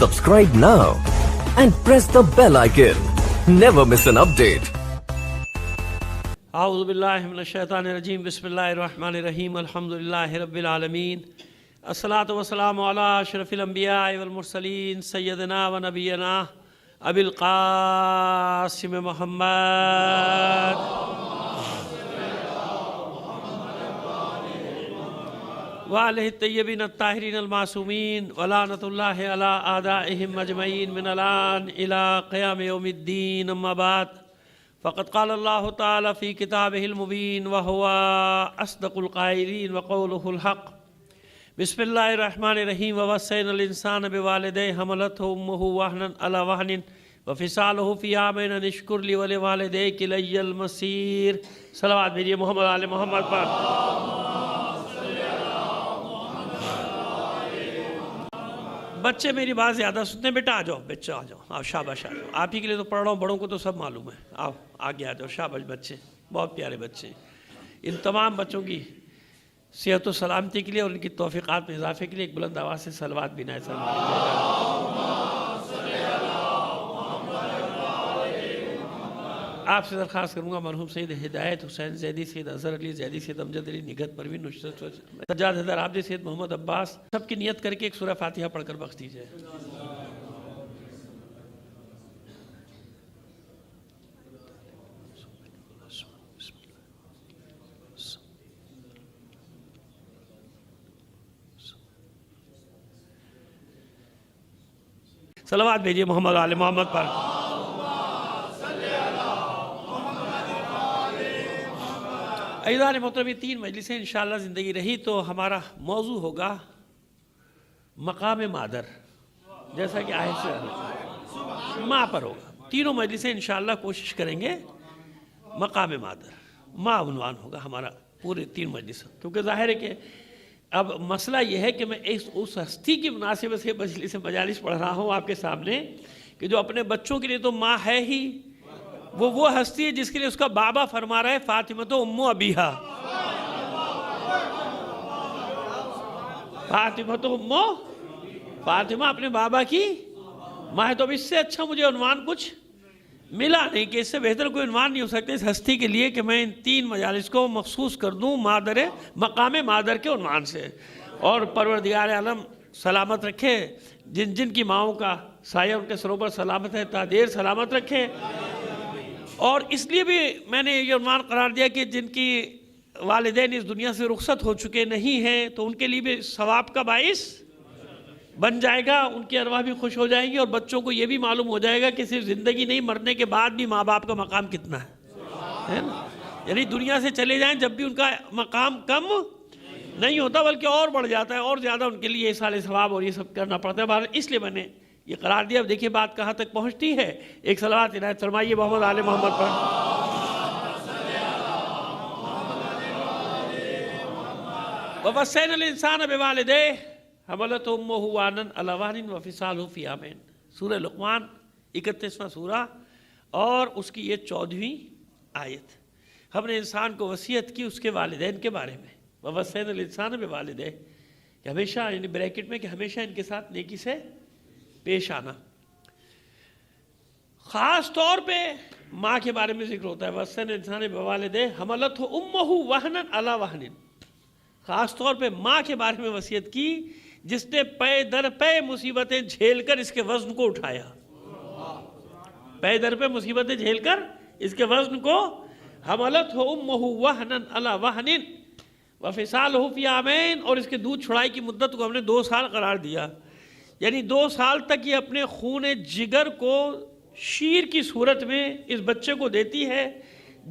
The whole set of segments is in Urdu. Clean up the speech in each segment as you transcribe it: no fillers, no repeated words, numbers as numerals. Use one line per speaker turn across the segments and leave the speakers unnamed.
Subscribe now and press the bell icon. Never miss an update.
اعوذ باللہ من الشیطان الرجیم بسم اللہ الرحمن الرحیم الحمدللہ رب العالمین الصلاۃ والسلام علی اشرف الانبیاء والمرسلین سیدنا و نبینا ابی القاسم محمد وآلہ الطیبین الطاہرین المعصومین ولعنۃ اللہ علی اعدائہم اجمعین من الآن الی قیام یوم الدین اما بعد فقد قال اللہ تعالی فی کتابہ المبین وہو اصدق القائلین وقولہ الحق بسم اللہ الرحمن الرحیم ووصینا الانسان بوالدیہ حملتہ امہ وہنا علی وہن وفصالہ فی عامین ان اشکر لی ولوالدیک الی المصیر۔ صلوات بھیجیے محمد آل محمد پر۔ بچے میری بات زیادہ سنتے ہیں، بیٹا آ جاؤ، بچے آ جاؤ، آؤ شاباش آ جاؤ، آپ ہی کے لیے تو پڑھ رہا ہوں، بڑوں کو تو سب معلوم ہے، آؤ آگے آ جاؤ، شاباش بچے، بہت پیارے بچے۔ ان تمام بچوں کی صحت و سلامتی کے لیے اور ان کی توفیقات میں اضافے کے لیے ایک بلند آواز سے صلوات بھی نائے آپ سے درخواست کروں گا مرحوم سید ہدایت حسین زیدی، سید اظہر علی زیدی، سید امجد علی نگہت پروین، نصرت سجاد حیدر عابدی، سید محمد عباس، سب کی نیت کر کے ایک سورہ فاتحہ پڑھ کر بخش دیجئے۔ صلوات بھیجیے محمد آل محمد پر۔ عزیزان محترم، تین مجلسیں انشاءاللہ زندگی رہی تو ہمارا موضوع ہوگا مقام مادر، جیسا کہ آیت سے ماں پر ہوگا۔ تینوں مجلسیں انشاءاللہ کوشش کریں گے مقام مادر، ماں عنوان ہوگا ہمارا پورے تین مجلس، کیونکہ ظاہر ہے کہ اب مسئلہ یہ ہے کہ میں اس ہستی کی مناسبت سے مجالس پڑھ رہا ہوں آپ کے سامنے کہ جو اپنے بچوں کے لیے تو ماں ہے ہی، وہ ہستی ہے جس کے لیے اس کا بابا فرما رہا ہے فاطمہ تو امو ابیہا، فاطمہ تو امو، فاطمہ اپنے بابا کی ماں ہے۔ تو اب اس سے اچھا مجھے عنوان کچھ ملا نہیں کہ اس سے بہتر کوئی عنوان نہیں ہو سکتا اس ہستی کے لیے کہ میں ان تین مجالس کو مخصوص کر دوں مقام مادر کے عنوان سے۔ اور پروردگار عالم سلامت رکھے جن کی ماؤں کا سایہ ان کے سروں پر سلامت ہے، تا دیر سلامت رکھے۔ اور اس لیے بھی میں نے یہ عنوان قرار دیا کہ جن کی والدین اس دنیا سے رخصت ہو چکے نہیں ہیں تو ان کے لیے بھی ثواب کا باعث بن جائے گا، ان کی ارواح بھی خوش ہو جائیں گی، اور بچوں کو یہ بھی معلوم ہو جائے گا کہ صرف زندگی نہیں، مرنے کے بعد بھی ماں باپ کا مقام کتنا ہے نا؟ یعنی دنیا سے چلے جائیں جب بھی ان کا مقام کم نہیں ہوتا بلکہ اور بڑھ جاتا ہے، اور زیادہ ان کے لیے ایصال ثواب اور یہ سب کرنا پڑتا ہے۔ اس لیے میں نے یہ قرار دیا۔ اب دیکھیے بات کہاں تک پہنچتی ہے، ایک صلوات عنایت فرمائیے محمد آل محمد پر۔ وَوَصَّيْنَا الْإِنسَانَ بِوَالِدَيْهِ حَمَلَتْهُ أُمُّهُ وَهْنًا عَلَى وَهْنٍ وَفِصَالُهُ فِي عَامَيْنِ۔ سورہ لقمان 31واں سورہ اور اس کی یہ 14ویں آیت۔ ہم نے انسان کو وصیت کی اس کے والدین کے بارے میں، وَوَصَّيْنَا الْإِنسَانَ بِوَالِدَيْهِ، کہ ہمیشہ یعنی بریکٹ میں کہ ہمیشہ ان کے ساتھ نیکی سے پیش آنا۔ خاص طور پہ ماں کے بارے میں ذکر ہوتا ہے، وَوَصَّيْنَا الْإِنسَانَ بِوَالِدَيْهِ حَمَلَتْهُ أُمُّهُ وَهْنًا عَلَى وَهْنٍ۔ خاص طور پہ ماں کے بارے میں وصیت کی جس نے پے در پے مصیبتیں جھیل کر اس کے وزن کو اٹھایا، پے در پے مصیبتیں جھیل کر اس کے وزن کو، حملتہ امہ وہنا علی وہن وفصالہ فی عامین، اور اس کے دودھ چھڑائی کی مدت کو ہم نے 2 سال قرار دیا، یعنی 2 سال تک یہ اپنے خون جگر کو شیر کی صورت میں اس بچے کو دیتی ہے،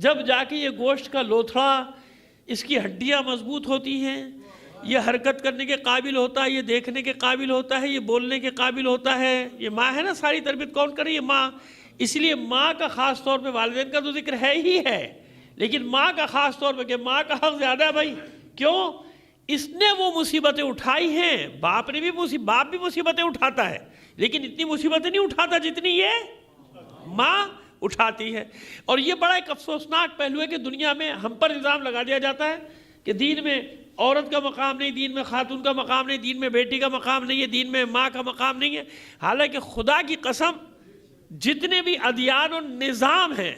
جب جا کے یہ گوشت کا لوتھڑا، اس کی ہڈیاں مضبوط ہوتی ہیں، یہ حرکت کرنے کے قابل ہوتا ہے، یہ دیکھنے کے قابل ہوتا ہے، یہ بولنے کے قابل ہوتا ہے۔ یہ ماں ہے نا، ساری تربیت کون کر رہی ہے؟ ماں۔ اس لیے ماں کا خاص طور پہ، والدین کا تو ذکر ہے ہی ہے لیکن ماں کا خاص طور پہ، کہ ماں کا حق زیادہ ہے بھائی۔ کیوں؟ اس نے وہ مصیبتیں اٹھائی ہیں، باپ بھی مصیبتیں اٹھاتا ہے لیکن اتنی مصیبتیں نہیں اٹھاتا جتنی یہ ماں اٹھاتی ہے۔ اور یہ بڑا ایک افسوسناک پہلو ہے کہ دنیا میں ہم پر الزام لگا دیا جاتا ہے کہ دین میں عورت کا مقام نہیں دین میں، خاتون کا مقام نہیں دین میں، بیٹی کا مقام نہیں ہے دین میں، ماں کا مقام نہیں ہے. حالانکہ خدا کی قسم جتنے بھی ادیان اور نظام ہیں،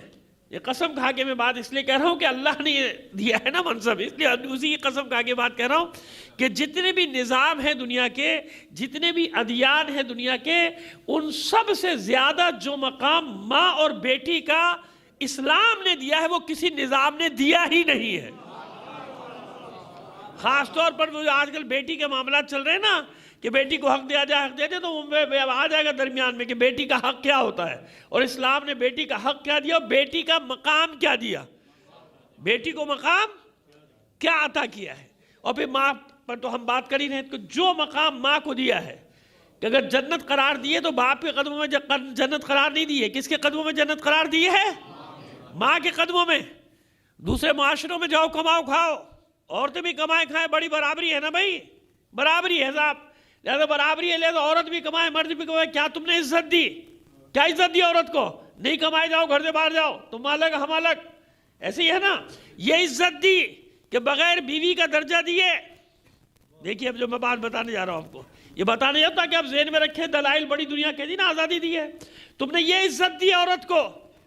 یہ قسم کھا کے میں بات اس لیے کہہ رہا ہوں کہ اللہ نے یہ دیا ہے نا منصب، اس لیے اسی کی قسم کھا کے بات کہہ رہا ہوں کہ جتنے بھی نظام ہیں دنیا کے، جتنے بھی ادیان ہیں دنیا کے، ان سب سے زیادہ جو مقام ماں اور بیٹی کا اسلام نے دیا ہے وہ کسی نظام نے دیا ہی نہیں ہے. خاص طور پر وہ آج کل بیٹی کے معاملات چل رہے ہیں نا کہ بیٹی کو حق دیا جائے، حق دیا جائے، تو آ جائے گا درمیان میں کہ بیٹی کا حق کیا ہوتا ہے اور اسلام نے بیٹی کا حق کیا دیا اور بیٹی کا مقام کیا دیا، بیٹی کو مقام کیا عطا کیا ہے. اور پھر ماں پر تو ہم بات کر ہی رہے ہیں کہ جو مقام ماں کو دیا ہے کہ اگر جنت قرار دیے تو باپ کے قدموں میں جنت قرار نہیں دی ہے. کس کے قدموں میں جنت قرار دی ہے؟ ماں کے قدموں میں. دوسرے معاشروں میں جاؤ کماؤ کھاؤ، عورتیں بھی کمائے کھائیں، بڑی برابری ہے نا بھائی، برابری ہے صاحب، لہذا برابری ہے، لہذا عورت بھی کمائے مرد بھی کمائے. کیا تم نے عزت دی؟ کیا عزت دی عورت کو؟ نہیں کمائے جاؤ گھر سے باہر جاؤ، تم الگ ہم الگ، ایسے ہی ہے نا. یہ عزت دی کہ بغیر بیوی کا درجہ دیے. دیکھیے اب جو میں بات بتانے جا رہا ہوں آپ کو، یہ بتانے جاتا کہ آپ ذہن میں رکھیں دلائل بڑی دنیا کہتی نا آزادی دی ہے. تم نے یہ عزت دی عورت کو،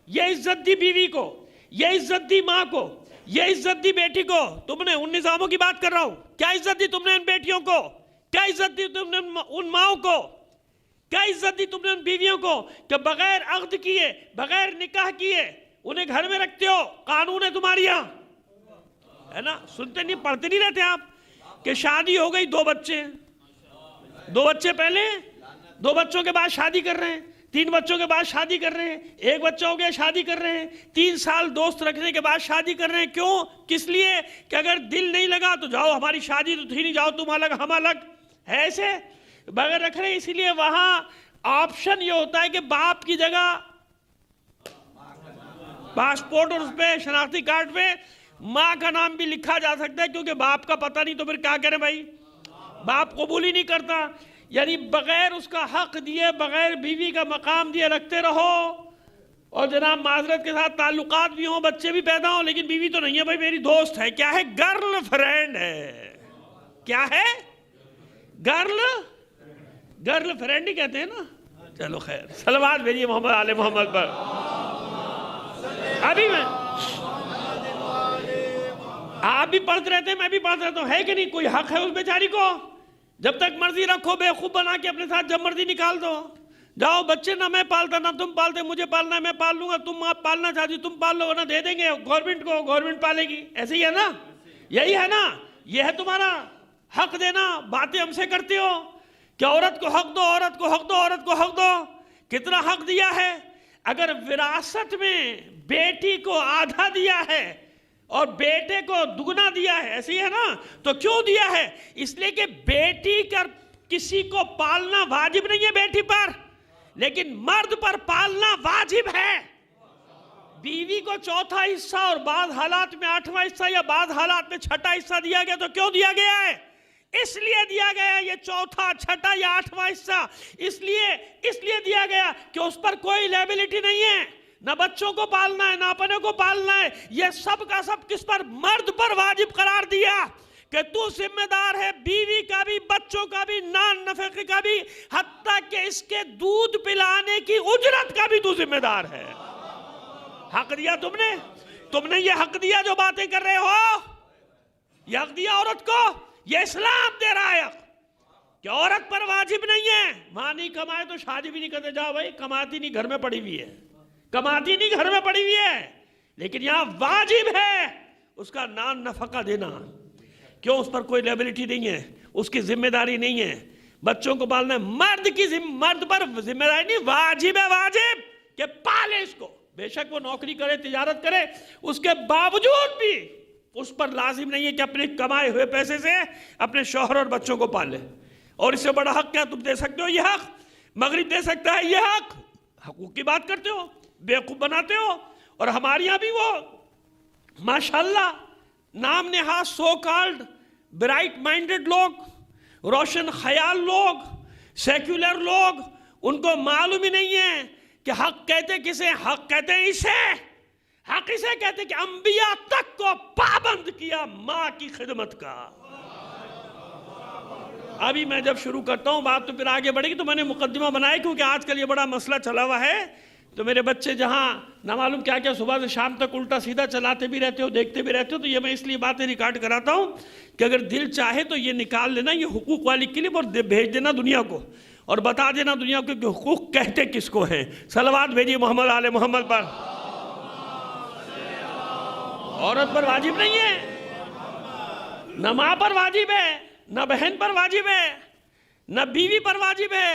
یہ عزت دی بیوی کو، یہ عزت دی ماں کو، یہ عزت دی بیٹی کو. تم نے ان نظاموں کی بات کر رہا ہوں، کیا عزت دی تم نے ان بیٹیوں کو؟ کیا عزت دی تم نے ان ماؤں کو؟ کیا عزت دی تم نے ان بیویوں کو کہ بغیر عقد کیے، بغیر نکاح کیے انہیں گھر میں رکھتے ہو؟ قانون ہے تمہاری یہاں، ہے نا. سنتے نہیں پڑھتے نہیں رہتے آپ کہ شادی ہو گئی، 2 بچے، 2 بچے پہلے، 2 بچوں کے بعد شادی کر رہے ہیں، 3 بچوں کے بعد شادی کر رہے ہیں، 1 بچہ ہو گیا شادی کر رہے ہیں، 3 سال دوست رکھنے کے بعد شادی کر رہے ہیں. کیوں؟ کس لیے کہ اگر دل نہیں لگا تو جاؤ، ہماری شادی تو تھی نہیں، جاؤ تم الگ ہم الگ، ہے ایسے بغیر رکھ رہے ہیں. اسی لیے وہاں آپشن یہ ہوتا ہے کہ باپ کی جگہ پاسپورٹ اور اس پہ شناختی کارڈ پہ ماں کا نام بھی لکھا جا سکتا ہے، کیونکہ باپ کا پتہ نہیں تو پھر کیا کریں بھائی، باپ قبول ہی نہیں کرتا. یعنی بغیر اس کا حق دیے، بغیر بیوی کا مقام دیے رکھتے رہو. اور جناب معذرت کے ساتھ تعلقات بھی ہوں، بچے بھی پیدا ہوں، لیکن بیوی تو نہیں ہے بھائی، میری دوست ہے. کیا ہے؟ گرل فرینڈ ہے. کیا ہے؟ گرل فرینڈ ہی کہتے ہیں نا. چلو خیر، صلوات بھیجیے محمد آل محمد پر. ابھی میں آپ بھی پڑھتے رہتے ہیں، میں بھی پڑھتا رہتا ہوں، ہے کہ نہیں؟ کوئی حق ہے اس بیچاری کو؟ جب تک مرضی رکھو، بے خوب بنا کے اپنے ساتھ جب مرضی نکال دو. جاؤ بچے نہ میں پالتا نہ تم پالتے، مجھے پالنا ہے میں پال لوں گا، تم آپ پالنا چاہتی تم پال لو، ورنہ دے دیں گے گورنمنٹ کو، گورنمنٹ پالے گی. ایسے ہی ہے نا، یہی ہے نا، یہ ہے تمہارا حق دینا. باتیں ہم سے کرتے ہو کہ عورت کو حق دو، عورت کو حق دو، عورت کو حق دو. کتنا حق دیا ہے؟ اگر وراثت میں بیٹی کو آدھا دیا ہے اور بیٹے کو دگنا دیا ہے، ایسے ہی ہے نا، تو کیوں دیا ہے؟ اس لیے کہ بیٹی کا کسی کو پالنا واجب نہیں ہے بیٹی پر، لیکن مرد پر پالنا واجب ہے. بیوی کو 4تھا حصہ اور بعض حالات میں 8واں حصہ یا بعض حالات میں 6ٹھا حصہ دیا گیا. تو کیوں دیا گیا ہے؟ اس لیے دیا گیا ہے. یہ 4تھا 6ٹھا یا 8واں حصہ اس لیے دیا گیا کہ اس پر کوئی لیبلٹی نہیں ہے، نہ بچوں کو پالنا ہے، نہ اپنے کو پالنا ہے. یہ سب کا سب کس پر؟ مرد پر واجب قرار دیا کہ تو ذمہ دار ہے بیوی کا بھی، بچوں کا بھی، نان نفقے کا بھی، حتیٰ کہ اس کے دودھ پلانے کی اجرت کا بھی تو ذمہ دار ہے. حق دیا تم نے یہ حق دیا جو باتیں کر رہے ہو، یہ حق دیا عورت کو. یہ اسلام دے رہا ہے حق کہ عورت پر واجب نہیں ہے. ماں نہیں کمائے تو شادی بھی نہیں کرتے. جاؤ بھائی، کماتی نہیں گھر میں پڑی ہوئی ہے، کماتی نہیں گھر میں پڑی ہوئی ہے، لیکن یہاں واجب ہے اس کا نان نفقہ دینا. کیوں؟ اس پر کوئی لیبلٹی نہیں ہے، اس کی ذمہ داری نہیں ہے، بچوں کو پالنا ہے. مرد پر ذمہ داری نہیں، واجب ہے، واجب کہ پالے اس کو. بے شک وہ نوکری کرے، تجارت کرے، اس کے باوجود بھی اس پر لازم نہیں ہے کہ اپنے کمائے ہوئے پیسے سے اپنے شوہر اور بچوں کو پالے. اور اس سے بڑا حق کیا تم دے سکتے ہو؟ یہ حق مغرب دے سکتا ہے. یہ حق حقوق کی بات کرتے ہو، بیوقوف بناتے ہو. اور ہمارے یہاں بھی وہ ماشاءاللہ نام نہاد سو کالڈ برائٹ مائنڈڈ لوگ، روشن خیال لوگ، سیکولر لوگ، ان کو معلوم ہی نہیں ہے کہ حق کہتے کسے؟ حق کہتے ہیں اسے. حق اسے کہتے کہ انبیاء تک کو پابند کیا ماں کی خدمت کا. ابھی میں جب شروع کرتا ہوں بات تو پھر آگے بڑھے گی، تو میں نے مقدمہ بنایا کیونکہ آج کل یہ بڑا مسئلہ چلا ہوا ہے، تو میرے بچے جہاں نہ معلوم کیا کیا صبح سے شام تک الٹا سیدھا چلاتے بھی رہتے ہو، دیکھتے بھی رہتے ہو، تو یہ میں اس لیے باتیں ریکارڈ کراتا ہوں کہ اگر دل چاہے تو یہ نکال لینا، یہ حقوق والی کلپ، اور بھیج دینا دنیا کو، اور بتا دینا دنیا کو کہ حقوق کہتے کس کو ہیں۔ صلوات بھیجیے محمد آل محمد پر۔ عورت پر واجب نہیں ہے، نہ ماں پر واجب ہے، نہ بہن پر واجب ہے، نہ بیوی پر واجب ہے،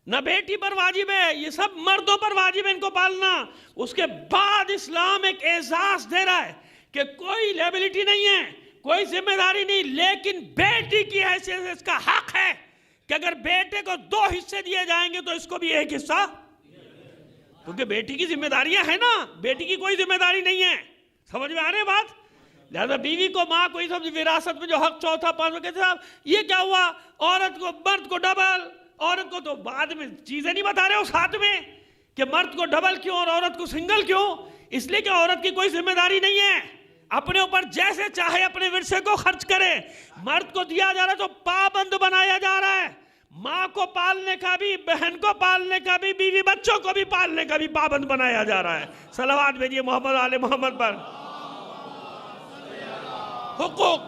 نہ بیٹی پر واجب ہے، یہ سب مردوں پر واجب ہے ان کو پالنا۔ اس کے بعد اسلام ایک اعزاز دے رہا ہے کہ کوئی لیبلٹی نہیں ہے، کوئی ذمہ داری نہیں، لیکن بیٹی کی حیثیت سے اس کا حق ہے کہ اگر بیٹے کو 2 حصے دیے جائیں گے تو اس کو بھی 1 حصہ، کیونکہ بیٹی کی ذمہ داریاں ہیں نا، بیٹی کی کوئی ذمہ داری نہیں ہے۔ سمجھ میں آ رہے بات؟ لہذا بیوی کو، ماں کو، یہ سب وراثت میں جو حق چوتھا پانچواں، کہتے صاحب یہ کیا ہوا، عورت کو، مرد کو ڈبل، عورت کو تو بعد میں چیزیں نہیں بتا رہے ہو ساتھ میں کہ مرد کو ڈبل کیوں اور عورت کو سنگل کیوں؟ اس لیے کہ عورت کی کوئی ذمہ داری نہیں ہے، اپنے اوپر جیسے چاہے اپنے ورثے کو خرچ کرے۔ مرد کو دیا جا رہا ہے تو پابند بنایا جا رہا ہے، ماں کو پالنے کا بھی، بہن کو پالنے کا بھی، بیوی بچوں کو بھی پالنے کا بھی پابند بنایا جا رہا ہے۔ صلوات بھیجیے محمد آل محمد پر۔ حقوق،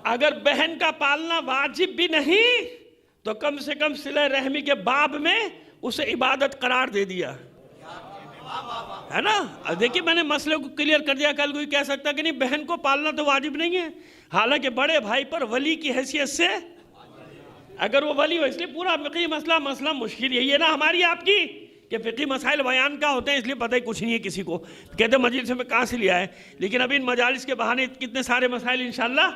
اگر بہن کا پالنا واجب بھی نہیں تو کم سے کم صلہ رحمی کے باب میں اسے عبادت قرار دے دیا ہے نا۔ دیکھیں میں نے مسئلے کو کلیئر کر دیا، کل کوئی کہہ سکتا کہ نہیں بہن کو پالنا تو واجب نہیں ہے، حالانکہ بڑے بھائی پر ولی کی حیثیت سے اگر وہ ولی ہو، اس لیے پورا فقہی مسئلہ مشکل یہی ہے نا ہماری آپ کی کہ فقہی مسائل بیان کا ہوتے ہیں، اس لیے پتہ ہی کچھ نہیں ہے کسی کو، کہتے ہیں مجلس میں کہاں سے لیا ہے، لیکن ابھی ان مجالس کے بہانے کتنے سارے مسائل انشاءاللہ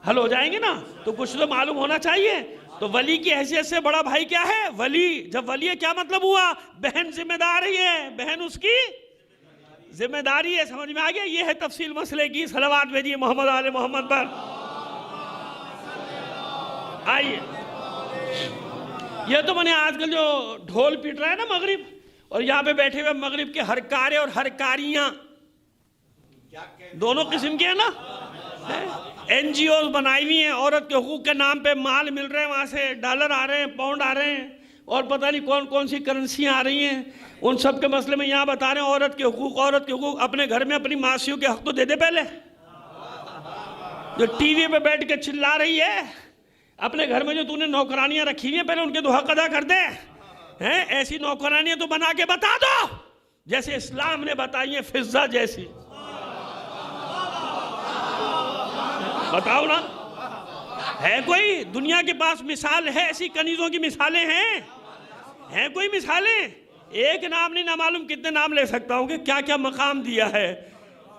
حل ہو جائیں گے نا، تو کچھ تو معلوم ہونا چاہیے۔ تو ولی کی حیثیت سے بڑا بھائی کیا ہے؟ ولی۔ جب ولی ہے کیا مطلب ہوا؟ بہن ذمہ دار ہے، بہن اس کی ذمہ داری ہے۔ سمجھ میں آ گیا؟ یہ ہے تفصیل مسئلے کی۔ صلوات بھیجیے محمد آل محمد پر۔ آئیے، یہ تو میں نے آج کل جو ڈھول پیٹ رہا ہے نا مغرب، اور یہاں پہ بیٹھے ہوئے مغرب کے ہر کارے اور ہر کاریاں دونوں قسم کے ہیں نا، این جی اوز بنائی ہوئی ہیں، عورت کے حقوق کے نام پہ مال مل رہے ہیں، وہاں سے ڈالر آ رہے ہیں، پاؤنڈ آ رہے ہیں، اور پتہ نہیں کون کون سی کرنسیاں آ رہی ہیں، ان سب کے مسئلے میں یہاں بتا رہے ہیں عورت کے حقوق۔ عورت کے حقوق اپنے گھر میں اپنی ماسیوں کے حق تو دے دے پہلے، جو ٹی وی پہ بیٹھ کے چلا رہی ہے، اپنے گھر میں جو تو نے نوکرانیاں رکھی ہوئی ہیں پہلے ان کے تو حق ادا کر دے، ایسی نوکرانیاں تو بنا کے بتا دو جیسے اسلام نے بتائی ہیں، فضہ جیسی، بتاؤ نا، ہے کوئی دنیا کے پاس مثال ہے ایسی کنیزوں کی مثالیں ہیں کوئی مثالیں؟ ایک نام نہیں، نہ معلوم کتنے نام لے سکتا ہوں کہ کیا کیا مقام دیا ہے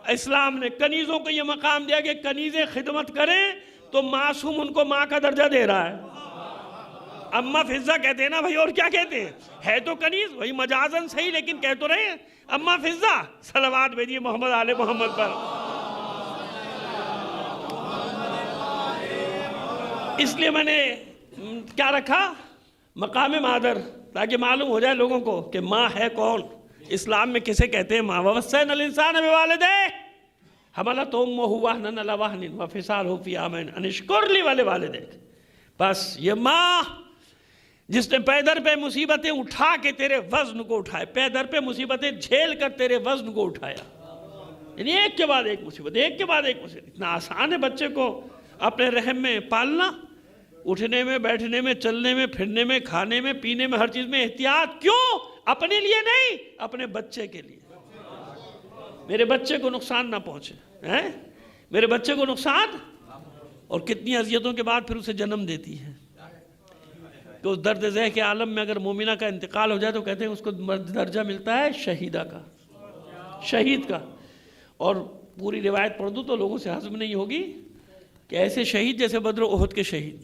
اسلام نے۔ کنیزوں کو یہ مقام دیا کہ کنیزیں خدمت کریں تو معصوم ان کو ماں کا درجہ دے رہا ہے۔ اماں فضہ کہتے ہیں نا بھائی، اور کیا کہتے ہیں؟ ہے تو کنیز، وہی مجازن صحیح، لیکن کہہ تو رہے ہیں اماں فضہ۔ صلوات بھیجیے محمد آل محمد پر۔ اس لیے میں نے کیا رکھا؟ مقام مادر، تاکہ معلوم ہو جائے لوگوں کو کہ ماں ہے کون، اسلام میں کسے کہتے ہیں ماں۔ وَوَصَّيْنَا الْإِنسَانَ بِوَالِدَيْهِ حَمَلَتْهُ أُمُّهُ وَهْنًا عَلَىٰ وَهْنٍ وَفِصَالُهُ فِي عَامَيْنِ أَنِ اشْكُرْ لِي وَلِوَالِدَيْكَ۔ بس یہ ماں جس نے پیدر پہ مصیبتیں اٹھا کے تیرے وزن کو اٹھائے، پیدر پہ مصیبتیں جھیل کر تیرے وزن کو اٹھایا، یعنی ایک کے بعد ایک مصیبت، ایک کے بعد ایک مصیبت۔ اتنا آسان ہے بچے کو اپنے رحم میں پالنا، اٹھنے میں، بیٹھنے میں، چلنے میں، پھرنے میں، کھانے میں، پینے میں، ہر چیز میں احتیاط۔ کیوں؟ اپنے لیے نہیں، اپنے بچے کے لیے، میرے بچے کو نقصان نہ پہنچے، میرے بچے کو نقصان، اور کتنی اذیتوں کے بعد پھر اسے جنم دیتی ہے کہ اس درد ذہ کے عالم میں اگر مومنہ کا انتقال ہو جائے تو کہتے ہیں اس کو درجہ ملتا ہے شہیدہ کا، شہید کا۔ اور پوری روایت پڑھ دوں تو لوگوں سے ہضم نہیں ہوگی کہ ایسے شہید جیسے بدر و احد کے شہید،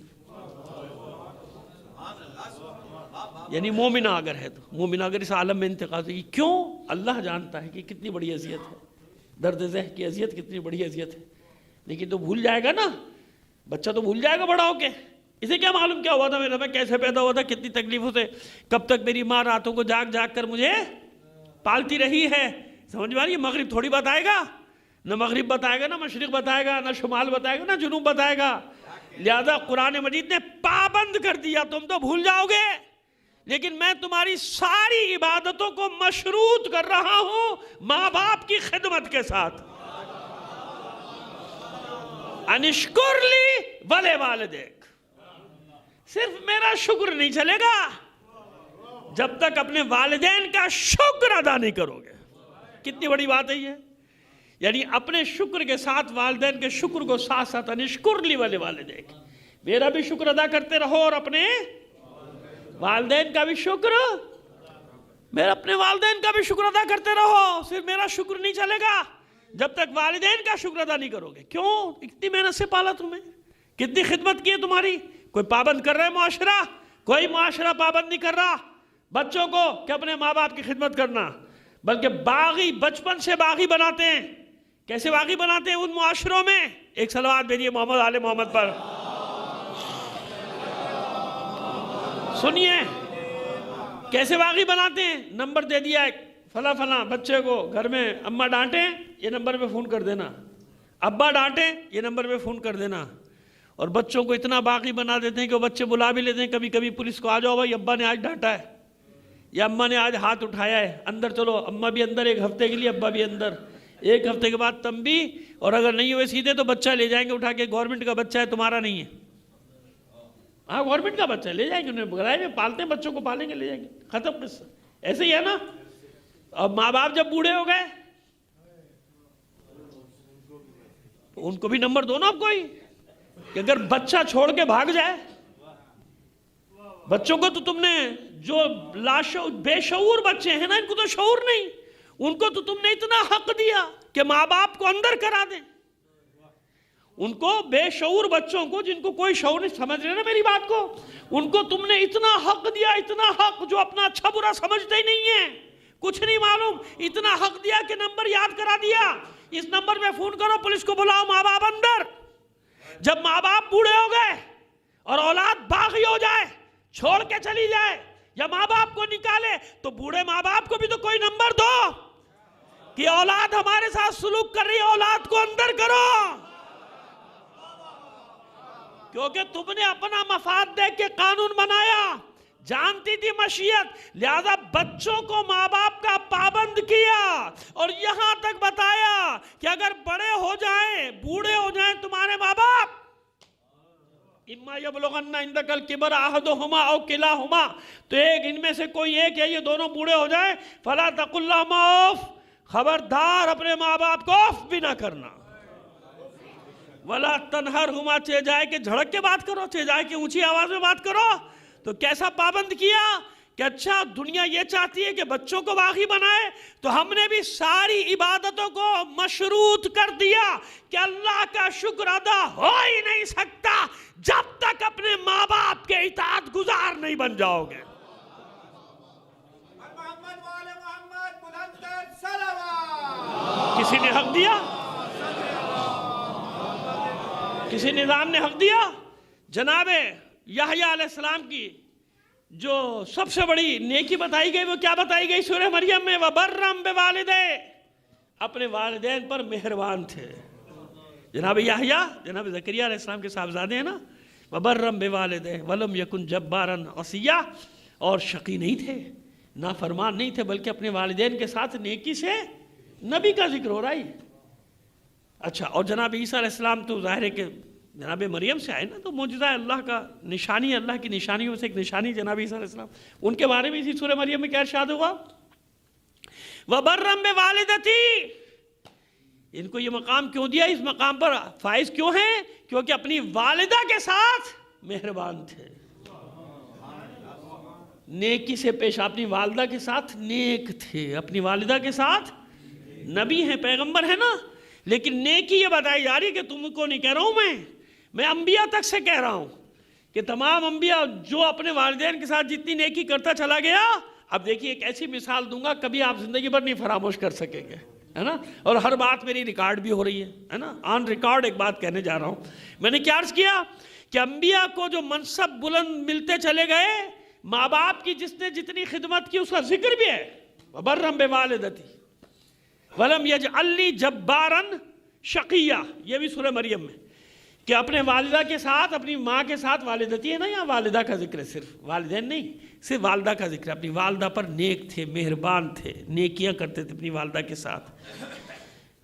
یعنی مومنہ اگر ہے تو، مومنہ اگر اس عالم میں انتقال ہوگی، کیوں؟ اللہ جانتا ہے کہ کتنی بڑی اذیت ہے، درد ذہ کی اذیت کتنی بڑی اذیت ہے، لیکن تو بھول جائے گا نا، بچہ تو بھول جائے گا بڑا ہو کے، اسے کیا معلوم کیا ہوا تھا میرا، میں کیسے پیدا ہوا تھا، کتنی تکلیفوں سے، کب تک میری ماں راتوں کو جاگ جاگ کر مجھے پالتی رہی ہے۔ سمجھ میں آ رہی ہے؟ مغرب تھوڑی بتائے گا، نہ مغرب بتائے گا، نہ مشرق بتائے گا، نہ شمال بتائے گا، نہ جنوب بتائے گا، لہذا قرآن مجید نے پابند کر دیا، تم تو بھول جاؤ گے لیکن میں تمہاری ساری عبادتوں کو مشروط کر رہا ہوں ماں باپ کی خدمت کے ساتھ۔ انشکر لی ولے والدیک، صرف میرا شکر نہیں چلے گا جب تک اپنے والدین کا شکر ادا نہیں کرو گے۔ کتنی بڑی بات ہے یہ، یعنی اپنے شکر کے ساتھ والدین کے شکر کو ساتھ ساتھ انشکر لی ولے والدیک، میرا بھی شکر ادا کرتے رہو اور اپنے والدین کا بھی شکر، میرا اپنے والدین کا بھی شکر ادا کرتے رہو۔ صرف میرا شکر نہیں چلے گا جب تک والدین کا شکر ادا نہیں کرو گے۔ کیوں؟ اتنی محنت سے پالا تمہیں، کتنی خدمت کی ہے تمہاری۔ کوئی پابند کر رہا ہے معاشرہ؟ کوئی معاشرہ پابند نہیں کر رہا بچوں کو کہ اپنے ماں باپ کی خدمت کرنا، بلکہ باغی بچپن سے باغی بناتے ہیں۔ کیسے باغی بناتے ہیں ان معاشروں میں؟ ایک صلوات بھیجیے محمد آل محمد پر۔ سنیے کیسے باغی بناتے ہیں۔ نمبر دے دیا ایک، فلاں فلاں بچے کو گھر میں اماں ڈانٹیں یہ نمبر پہ فون کر دینا، ابا ڈانٹیں یہ نمبر پہ فون کر دینا، اور بچوں کو اتنا باغی بنا دیتے ہیں کہ وہ بچے بلا بھی لیتے ہیں کبھی کبھی پولیس کو، آ جاؤ بھائی ابا نے آج ڈانٹا ہے یا اماں نے آج ہاتھ اٹھایا ہے، اندر چلو، اماں بھی اندر ایک ہفتے کے لیے، ابا بھی اندر، ایک ہفتے کے بعد تم بھی، اور اگر نہیں ہوئے سیدھے تو بچہ لے جائیں گے اٹھا کے، گورنمنٹ کا بچہ ہے تمہارا نہیں ہے۔ ہاں گورنمنٹ کا بچہ لے جائیں گے، انہیں بغرائے میں پالتے ہیں بچوں کو، پالیں گے لے جائیں گے، ختم قصہ۔ ایسے ہی ہے نا۔ اب ماں باپ جب بوڑھے ہو گئے ان کو بھی نمبر دو نا اب کوئی، کہ اگر بچہ چھوڑ کے بھاگ جائے، بچوں کو تو تم نے جو بے شعور بچے ہیں نا، ان کو تو شعور نہیں، ان کو تو تم نے اتنا حق دیا کہ ماں باپ کو اندر کرا دیں۔ ان کو بے شعور بچوں کو، جن کو کوئی شعور نہیں، سمجھ رہے نا میری بات کو، ان کو تم نے اتنا حق دیا، اتنا حق، جو اپنا اچھا برا سمجھتے ہی نہیں ہے، کچھ نہیں معلوم، اتنا حق دیا کہ نمبر یاد کرا دیا، اس نمبر پہ فون کرو، پولیس کو بلاؤ، ماں باپ اندر۔ جب ماں باپ بوڑھے ہو گئے اور اولاد باغی ہو جائے، چھوڑ کے چلی جائے یا ماں باپ کو نکالے، تو بوڑھے ماں باپ کو بھی تو کوئی نمبر دو کہ اولاد ہمارے ساتھ سلوک کر رہی ہے، اولاد کو اندر کرو، کیونکہ تم نے اپنا مفاد دیکھ کے قانون بنایا، جانتی تھی مشیت، لہذا بچوں کو ماں باپ کا پابند کیا، اور یہاں تک بتایا کہ اگر بڑے ہو جائیں، بوڑھے ہو جائیں تمہارے ماں باپ، اما یبلغن عندک الکبر احدہما او کلاہما، تو ایک ان میں سے کوئی ایک ہے، یہ دونوں بوڑھے ہو جائیں، فلا تقل لہما اف، خبردار اپنے ماں باپ کو اف بھی نہ کرنا، ولا تنہرہما، چہ جائے کہ جھڑک کے بات کرو، چہ جائے کہ اونچی آواز میں بات کرو۔ تو کیسا پابند کیا کہ اچھا دنیا یہ چاہتی ہے کہ بچوں کو باغی بنائے، تو ہم نے بھی ساری عبادتوں کو مشروط کر دیا کہ اللہ کا شکر ادا ہو ہی نہیں سکتا جب تک اپنے ماں باپ کے اطاعت گزار نہیں بن جاؤ گے۔ کسی نے حق دیا؟ کسی نظام نے حق دیا؟ جناب یحییٰ علیہ السلام کی جو سب سے بڑی نیکی بتائی گئی، وہ کیا بتائی گئی سورہ مریم میں؟ وَبَرًّا بِوَالِدَیْهِ، اپنے والدین پر مہربان تھے۔ جناب یحییٰ، جناب زکریا علیہ السلام کے صاحبزادے ہیں نا، وَبَرًّا بِوَالِدَیْهِ وَلَمْ يَكُنْ جَبَّارًا عَصِیًّا، اور شقی نہیں تھے، نافرمان نہیں تھے، بلکہ اپنے والدین کے ساتھ نیکی سے، نبی کا ذکر ہو رہا ہے۔ اچھا، اور جناب عیسیٰ علیہ السلام تو ظاہر ہے کہ جناب مریم سے آئے نا، تو معجزہ اللہ کا نشانی، اللہ کی نشانیوں سے ایک نشانی جناب عیسیٰ علیہ السلام، ان کے بارے میں اسی سورہ مریم میں کیا ارشاد ہوا؟ وَبَرًّا بِوَالِدَتِي، ان کو یہ مقام کیوں دیا، اس مقام پر فائز کیوں ہیں؟ کیونکہ اپنی والدہ کے ساتھ مہربان تھے، نیکی سے پیش، اپنی والدہ کے ساتھ نیک تھے، اپنی والدہ کے ساتھ، نبی ہیں، پیغمبر ہیں نا، لیکن نیکی یہ بتائی جا رہی ہے کہ تم کو نہیں کہہ رہا ہوں میں انبیاء تک سے کہہ رہا ہوں کہ تمام انبیاء جو اپنے والدین کے ساتھ جتنی نیکی کرتا چلا گیا، اب دیکھیے ایک ایسی مثال دوں گا کبھی آپ زندگی بھر نہیں فراموش کر سکیں گے، ہے نا، اور ہر بات میری ریکارڈ بھی ہو رہی ہے نا، آن ریکارڈ ایک بات کہنے جا رہا ہوں۔ میں نے کیا عرض کیا کہ انبیاء کو جو منصب بلند ملتے چلے گئے، ماں باپ کی جس نے جتنی خدمت کی اس کا ذکر بھی ہے، وَبَرًّا بِوَالِدَتِي وَلَمْ يَجْعَلْنِی جَبَّارًا شَقِیًّا، یہ بھی سورہ مریم میں، کہ اپنے والدہ کے ساتھ، اپنی ماں کے ساتھ، والدتی ہے نا، یہاں والدہ کا ذکر ہے، صرف والدین نہیں، صرف والدہ کا ذکر ہے. اپنی والدہ پر نیک تھے، مہربان تھے، نیکیاں کرتے تھے اپنی والدہ کے ساتھ.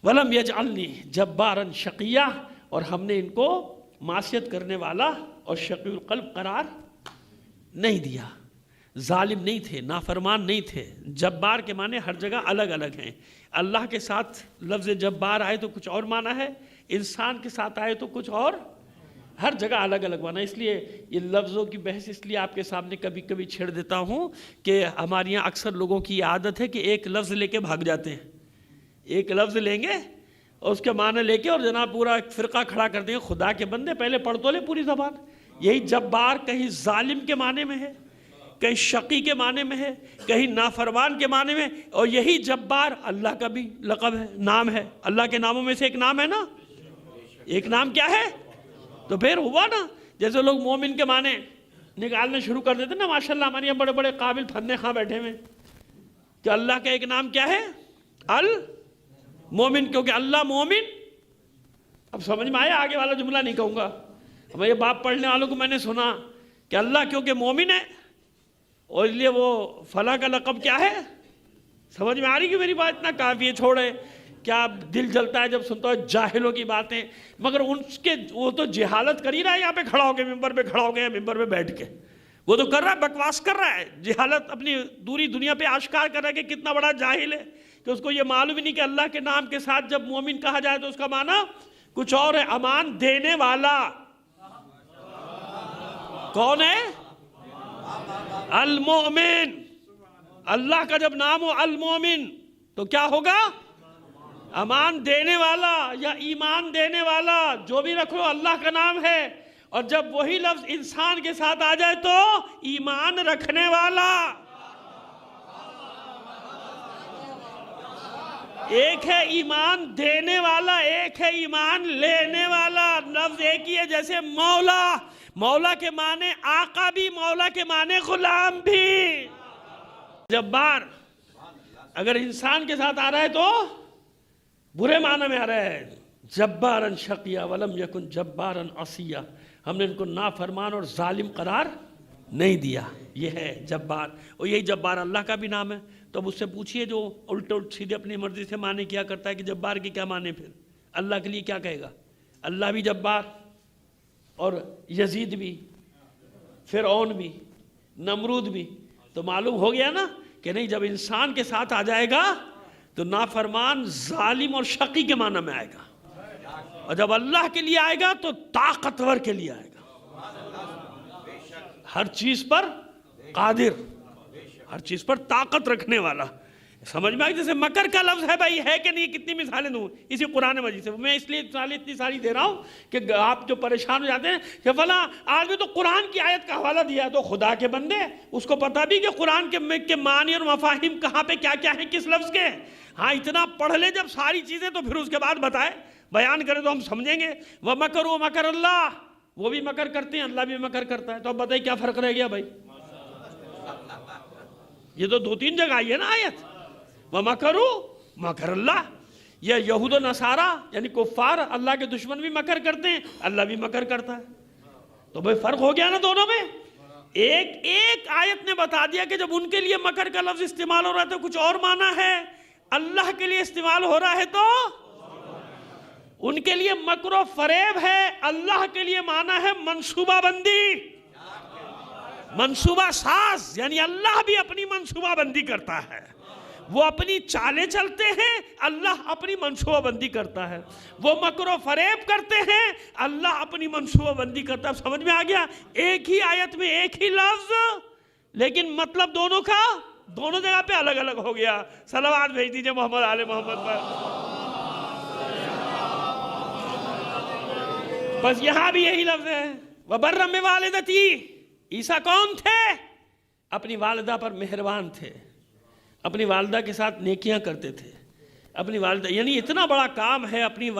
وَلَمْ يَجْعَلْنِي جَبَّارًا شَقِيًّا، اور ہم نے ان کو معصیت کرنے والا اور شقی القلب قرار نہیں دیا. ظالم نہیں تھے، نافرمان نہیں تھے. جبار کے معنی ہر جگہ الگ الگ ہیں. اللہ کے ساتھ لفظ جبار آئے تو کچھ اور معنی ہے، انسان کے ساتھ آئے تو کچھ اور، ہر جگہ الگ الگ معنی. اس لیے یہ لفظوں کی بحث اس لیے آپ کے سامنے کبھی کبھی چھیڑ دیتا ہوں کہ ہمارے یہاں اکثر لوگوں کی عادت ہے کہ ایک لفظ لے کے بھاگ جاتے ہیں. ایک لفظ لیں گے اور اس کے معنی لے کے اور جناب پورا ایک فرقہ کھڑا کر دیں گے. خدا کے بندے پہلے پڑھ تو لے پوری زبان. یہی جبار کہیں ظالم کے معنی میں ہے، کہیں شقی کے معنی میں ہے، کہیں نافرمان کے معنی میں. اور یہی جبار اللہ کا بھی لقب ہے، نام ہے. اللہ کے ناموں میں سے ایک نام ہے نا. ایک نام کیا ہے؟ تو پھر ہوا نا، جیسے لوگ مومن کے معنی نکالنے شروع کر دیتے نا. ماشاءاللہ ہمارے یہاں بڑے بڑے قابل پھندے خاں بیٹھے ہوئے کہ اللہ کا ایک نام کیا ہے؟ المومن. کیونکہ اللہ مومن. اب سمجھ میں آیا؟ آگے والا جملہ نہیں کہوں گا. ہمیں یہ باب پڑھنے والوں کو میں نے سنا کہ اللہ کیونکہ مومن ہے اور اس لیے وہ فلاں کا لقب کیا ہے. سمجھ میں آ رہی کہ میری بات؟ اتنا کافی ہے، چھوڑے. کیا دل جلتا ہے جب سنتا ہے جاہلوں کی باتیں. مگر وہ تو جہالت کر ہی رہا ہے یہاں پہ کھڑا ہو کے، ممبر پہ کھڑا ہو گیا، ممبر پہ بیٹھ کے وہ تو کر رہا ہے، بکواس کر رہا ہے. جہالت اپنی دوری دنیا پہ آشکار کر رہا ہے کہ کتنا بڑا جاہل ہے، کہ اس کو یہ معلوم ہی نہیں کہ اللہ کے نام کے ساتھ جب مومن کہا جائے تو اس کا معنی کچھ اور ہے. امان دینے والا کون ہے؟ المومن. اللہ کا جب نام ہو المومن تو کیا ہوگا؟ امان دینے والا یا ایمان دینے والا، جو بھی رکھ لو اللہ کا نام ہے. اور جب وہی لفظ انسان کے ساتھ آ جائے تو ایمان رکھنے والا. ایک ہے ایمان دینے والا، ایک ہے ایمان لینے والا. لفظ ایک ہی ہے. جیسے مولا، مولا کے معنی آقا بھی، مولا کے معنی غلام بھی. جبار اگر انسان کے ساتھ آ رہا ہے تو برے معنی میں آ رہا ہے. جباراً شقیہ ولم یکن جباراً عصیہ، ہم نے ان کو نافرمان اور ظالم قرار نہیں دیا. یہ ہے جبار. اور یہی جبار اللہ کا بھی نام ہے. تو اب اس سے پوچھئے جو الٹ سیدھے اپنی مرضی سے معنی کیا کرتا ہے کہ جبار کی کیا معنی، پھر اللہ کے لیے کیا کہے گا؟ اللہ بھی جبار اور یزید بھی، فرعون بھی، نمرود بھی. تو معلوم ہو گیا نا کہ نہیں، جب انسان کے ساتھ آ جائے گا تو نافرمان، ظالم اور شقی کے معنی میں آئے گا. اور جب اللہ کے لیے آئے گا تو طاقتور کے لیے آئے گا، ہر چیز پر قادر، ہر چیز پر طاقت رکھنے والا. سمجھ میں آئی؟ جیسے مکر کا لفظ ہے بھائی، ہے کہ نہیں؟ کتنی مثالیں دوں اسی قرآن مجید سے. میں اس لیے مثالیں اتنی ساری دے رہا ہوں کہ آپ جو پریشان ہو جاتے ہیں کہ فلاں آدمی تو قرآن کی آیت کا حوالہ دیا، تو خدا کے بندے اس کو پتہ بھی کہ قرآن کے معنی اور مفاہیم کہاں پہ کیا کیا ہیں، کس لفظ کے. ہاں اتنا پڑھ لے جب ساری چیزیں تو پھر اس کے بعد بتائے، بیان کرے تو ہم سمجھیں گے. وَمَكَرُوا مَكَرَ اللَّهِ، وہ بھی مکر کرتے ہیں، اللہ بھی مکر کرتا ہے. تو اب بتائیے کیا فرق رہ گیا بھائی؟ یہ تو 2-3 جگہ آئی ہے نا آیت. وَمَكَرُوا مَكَرَ اللَّهِ. یہ یہود و نصارہ یعنی کفار، اللہ کے دشمن بھی مکر کرتے ہیں، اللہ بھی مکر کرتا ہے. تو بھائی فرق ہو گیا نا دونوں میں. ایک آیت نے بتا دیا کہ جب ان کے لیے مکر کا لفظ استعمال ہو رہا ہے تو کچھ اور معنی ہے، اللہ کے لیے استعمال ہو رہا ہے تو ان کے لیے مکر و فریب ہے، اللہ کے لیے معنی ہے منصوبہ بندی، منصوبہ ساز. یعنی اللہ بھی اپنی منصوبہ بندی کرتا ہے، وہ اپنی چالیں چلتے ہیں، اللہ اپنی منصوبہ بندی کرتا ہے. وہ مکر و فریب کرتے ہیں، اللہ اپنی منصوبہ بندی کرتا ہے. اب سمجھ میں آ گیا؟ ایک ہی آیت میں ایک ہی لفظ، لیکن مطلب دونوں کا دونوں جگہ پہ الگ الگ ہو گیا. صلوات بھیج دیجئے محمد آل محمد پر. بس یہاں بھی یہی لفظ ہے. وَبَرًّا بِوَالِدَتِهِ. عیسیٰ کون تھے؟ اپنی والدہ پر مہربان تھے، اپنی والدہ کے ساتھ نیکیاں کرتے تھے. اپنی والدہ یعنی اتنا بڑا کام ہے اپنی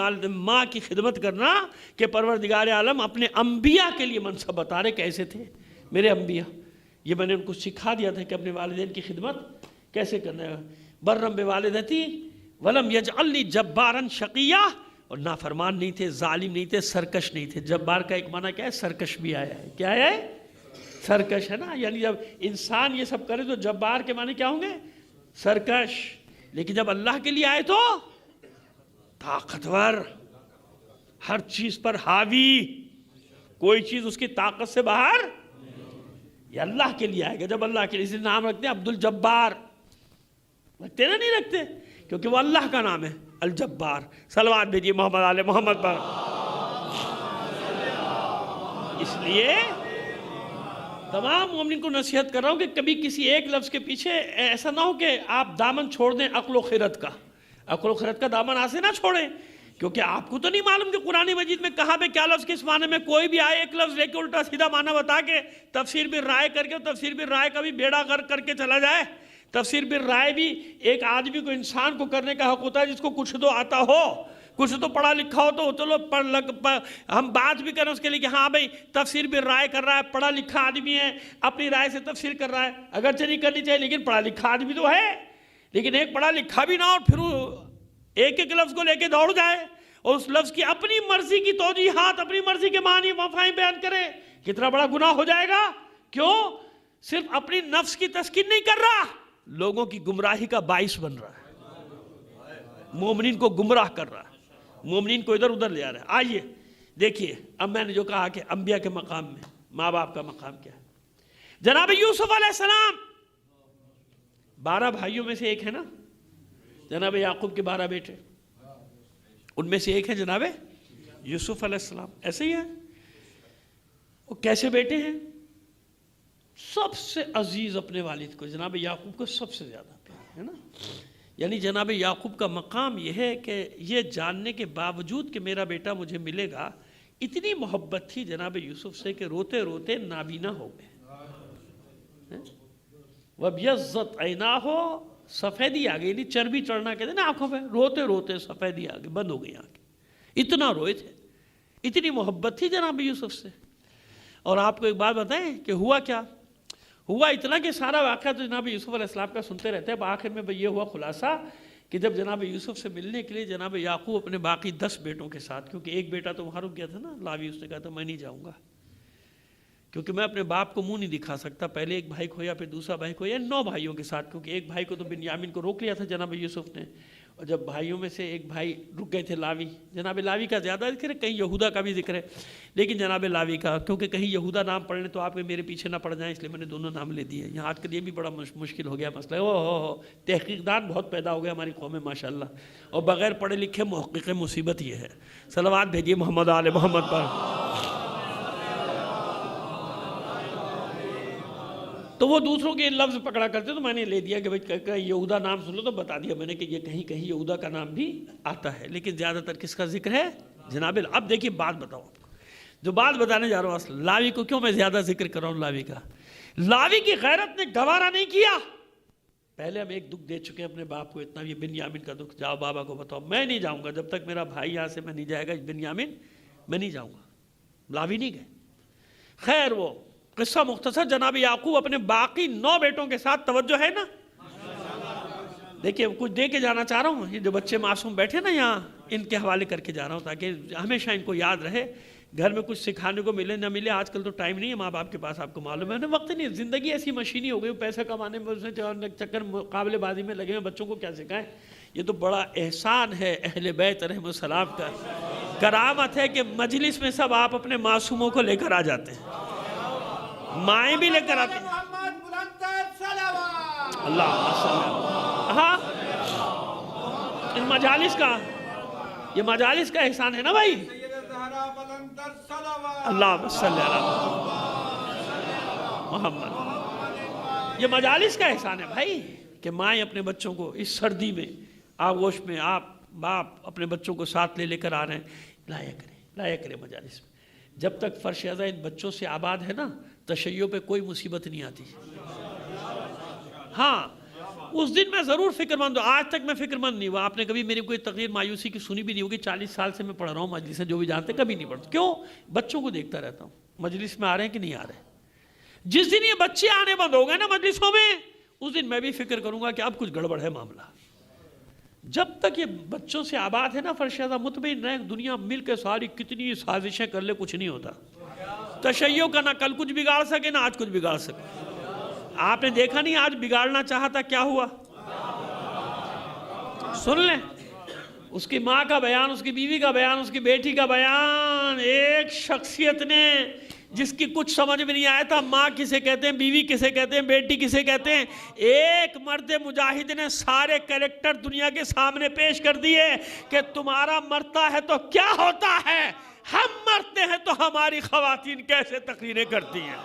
ماں کی خدمت کرنا کہ پروردگار عالم اپنے انبیاء کے لیے منصب بتا رہے کیسے تھے میرے انبیاء. یہ میں نے ان کو سکھا دیا تھا کہ اپنے والدین کی خدمت کیسے کرنا ہے. بَرًّا بِوَالِدَتِهِ وَلَمْ يَجْعَلْنِي جَبَّارًا شَقِيًّا اور نافرمان نہیں تھے، ظالم نہیں تھے، سرکش نہیں تھے۔ جبار کا ایک معنی کیا ہے؟ سرکش بھی آیا ہے۔ کیا ہے؟ سرکش ہے نا، یعنی جب انسان یہ سب کرے تو جبار کے معنی کیا ہوں گے؟ سرکش۔ لیکن جب اللہ کے لیے آئے تو طاقتور، ہر چیز پر حاوی، کوئی چیز اس کی طاقت سے باہر۔ یہ اللہ کے لیے آئے گا۔ جب اللہ کے لیے، اسی نام رکھتے ہیں عبد الجبار، رکھتے نا؟ نہیں رکھتے، کیونکہ وہ اللہ کا نام ہے الجبار۔ صلوات بھیجیے محمد آل محمد پر۔ اس لیے تمام مومنین کو نصیحت کر رہا ہوں کہ کبھی کسی ایک لفظ کے پیچھے ایسا نہ ہو کہ آپ دامن چھوڑ دیں عقل و خرد کا۔ عقل و خرد کا دامن آسے نہ چھوڑیں، کیونکہ آپ کو تو نہیں معلوم کہ قرآن مجید میں کہاں پہ کیا لفظ کس معنی میں۔ کوئی بھی آئے ایک لفظ لے کے الٹا سیدھا معنی بتا کے تفسیر بھی رائے کر کے، تفسیر بھی رائے کا بھی بیڑا غرق کر کے چلا جائے۔ تفسیر بھی رائے بھی ایک آدمی کو، انسان کو کرنے کا حق ہوتا ہے جس کو کچھ تو آتا ہو، کچھ تو پڑھا لکھا ہو۔ تو چلو ہم بات بھی کریں اس کے لیے کہ ہاں بھائی تفسیر بھی رائے کر رہا ہے، پڑھا لکھا آدمی ہے، اپنی رائے سے تفسیر کر رہا ہے، اگرچہ نہیں کرنی چاہیے لیکن پڑھا لکھا آدمی تو ہے۔ لیکن ایک پڑھا لکھا بھی نہ ہو، پھر ایک ایک لفظ کو لے کے دوڑ جائے اور اس لفظ کی اپنی مرضی کی توجیحات، اپنی مرضی کے معنی مفاہیم بیان کرے، کتنا بڑا گناہ ہو جائے گا۔ کیوں؟ صرف اپنی نفس کی تسکین نہیں کر رہا، لوگوں کی گمراہی کا باعث بن رہا ہے، مومنین کو گمراہ کر رہا ہے، مومنین کو ادھر ادھر لے آ رہا ہے۔ آئیے دیکھیے، اب میں نے جو کہا کہ انبیاء کے مقام میں ماں باپ کا مقام کیا ہے۔ جناب یوسف علیہ السلام 12 بھائیوں میں سے ایک ہے نا، جناب یعقوب کے 12 بیٹے، ان میں سے ایک ہے جناب یوسف علیہ السلام۔ ایسے ہی ہے، وہ کیسے بیٹے ہیں؟ سب سے عزیز اپنے والد کو، جناب یعقوب کو سب سے زیادہ پیار ہے نا۔ یعنی جناب یعقوب کا مقام یہ ہے کہ یہ جاننے کے باوجود کہ میرا بیٹا مجھے ملے گا، اتنی محبت تھی جناب یوسف سے کہ روتے روتے نابینا ہو گئے۔ وَبْيَضَّتْ عَيْنَاهُ، سفیدی آ گئی، یعنی چربی چڑھنا کہتے ہیں نا آنکھوں پہ، روتے روتے سفیدی آ گئی، بند ہو گئی آنکھیں، اتنا روئے تھے، اتنی محبت تھی جناب یوسف سے۔ اور آپ کو ایک بات بتائیں کہ ہوا کیا؟ ہوا اتنا کہ سارا واقعہ تو جناب یوسف علیہ السلام کا سنتے رہتے ہیں، آخر میں یہ ہوا خلاصہ کہ جب جناب یوسف سے ملنے کے لیے جناب یعقوب اپنے باقی 10 بیٹوں کے ساتھ، کیونکہ ایک بیٹا تو وہاں رک گیا تھا نا لاوی، اس نے کہا تھا میں نہیں جاؤں گا کیونکہ میں اپنے باپ کو منہ نہیں دکھا سکتا، پہلے ایک بھائی کھویا پھر دوسرا بھائی کھویا، 9 بھائیوں کے ساتھ، کیونکہ ایک بھائی کو تو بنیامین کو روک لیا تھا جناب یوسف نے، اور جب بھائیوں میں سے ایک بھائی رک گئے تھے لاوی، جناب لاوی کا زیادہ ذکر ہے، کہیں یہودا کا بھی ذکر ہے، لیکن جناب لاوی کا، کیونکہ کہیں یہودا نام پڑھنے تو آپ میرے پیچھے نہ پڑ جائیں، اس لیے میں نے دونوں نام لے دیے۔ یہاں آج کل یہ بھی بڑا مشکل ہو گیا مسئلہ، او تحقیق دان بہت پیدا ہو گیا ہماری قوم میں ماشاءاللہ، اور بغیر پڑھے لکھے محقق مصیبت یہ ہے۔ صلوات بھیجیے محمد آل محمد پر۔ تو وہ دوسروں کے لفظ پکڑا کرتے تو میں نے لے دیا کہ بھائی یہودا نام سن لو، تو بتا دیا میں نے کہ یہ کہیں کہیں یہودا کا نام بھی آتا ہے، لیکن زیادہ تر کس کا ذکر ہے؟ جناب۔ اب دیکھیے بات بتاؤ آپ کو، جو بات بتانے جا رہا ہوں اصل لاوی کو کیوں میں زیادہ ذکر کر رہا ہوں لاوی کا۔ لاوی کی غیرت نے گوارا نہیں کیا، پہلے ہم ایک دکھ دے چکے ہیں اپنے باپ کو، اتنا، یہ بنیامین کا دکھ، جاؤ بابا کو بتاؤ میں نہیں جاؤں گا جب تک میرا بھائی یہاں سے میں نہیں جائے گا، بنیامین میں نہیں جاؤں گا۔ لاوی نہیں گئے۔ خیر وہ قصہ مختصر، جناب یعقوب اپنے باقی 9 بیٹوں کے ساتھ، توجہ ہے نا، دیکھیں کچھ دے کے جانا چاہ رہا ہوں، یہ جو بچے معصوم بیٹھے نا یہاں، ان کے حوالے کر کے جا رہا ہوں تاکہ ہمیشہ ان کو یاد رہے، گھر میں کچھ سکھانے کو ملے نہ ملے۔ آج کل تو ٹائم نہیں ہے ماں باپ کے پاس، آپ کو معلوم ہے، وقت نہیں، زندگی ایسی مشینی ہو گئی، پیسہ کمانے میں چکر مقابلے بازی میں لگے ہیں، بچوں کو کیا سکھائیں۔ یہ تو بڑا احسان ہے اہل بیت علیہ السلام کا، کرامت ہے کہ مجلس میں سب آپ اپنے معصوموں کو لے کر آ جاتے ہیں، مائیں بھی لے کر آتے ہیں۔ اللہ ہاں، اس مجالس کا احسان ہے نا بھائی۔ اللہ صلی اللہ محمد، یہ مجالس کا احسان ہے بھائی کہ مائیں اپنے بچوں کو اس سردی میں، آغوش میں، آپ باپ اپنے بچوں کو ساتھ لے کر آ رہے ہیں، لایا کریں مجالس میں۔ جب تک فرش ازا ان بچوں سے آباد ہے نا، تشیع پہ کوئی مصیبت نہیں آتی۔ ہاں اس دن میں ضرور فکر مند ہوں، آج تک میں فکر مند نہیں ہوا، آپ نے کبھی میری کوئی تقریر مایوسی کی سنی بھی نہیں ہوگی، 40 سال سے میں پڑھ رہا ہوں مجلس سے، جو بھی جانتے کبھی نہیں پڑھتا۔ کیوں؟ بچوں کو دیکھتا رہتا ہوں مجلس میں آ رہے ہیں کہ نہیں آ رہے۔ جس دن یہ بچے آنے بند ہو گئے نا مجلسوں میں، اس دن میں بھی فکر کروں گا کہ اب کچھ گڑبڑ ہے معاملہ۔ جب تک یہ بچوں سے آباد ہے نا فرشتہ مطمئن رہے، دنیا مل کے ساری کتنی سازشیں کر لے کچھ نہیں ہوتا۔ تشیع کا نہ کل کچھ بگاڑ سکے نہ آج کچھ بگاڑ سکے۔ آپ نے دیکھا نہیں آج بگاڑنا چاہا تھا کیا ہوا؟ سن لیں اس کی ماں کا بیان، اس کی بیوی کا بیان، اس کی بیٹی کا بیان، ایک شخصیت نے جس کی کچھ سمجھ میں نہیں آیا تھا ماں کسے کہتے ہیں، بیوی کسے کہتے ہیں، بیٹی کسے کہتے ہیں، ایک مرد مجاہد نے سارے کریکٹر دنیا کے سامنے پیش کر دیے کہ تمہارا مرتا ہے تو کیا ہوتا ہے، ہم مرتے ہیں تو ہماری خواتین کیسے تقریریں کرتی ہیں۔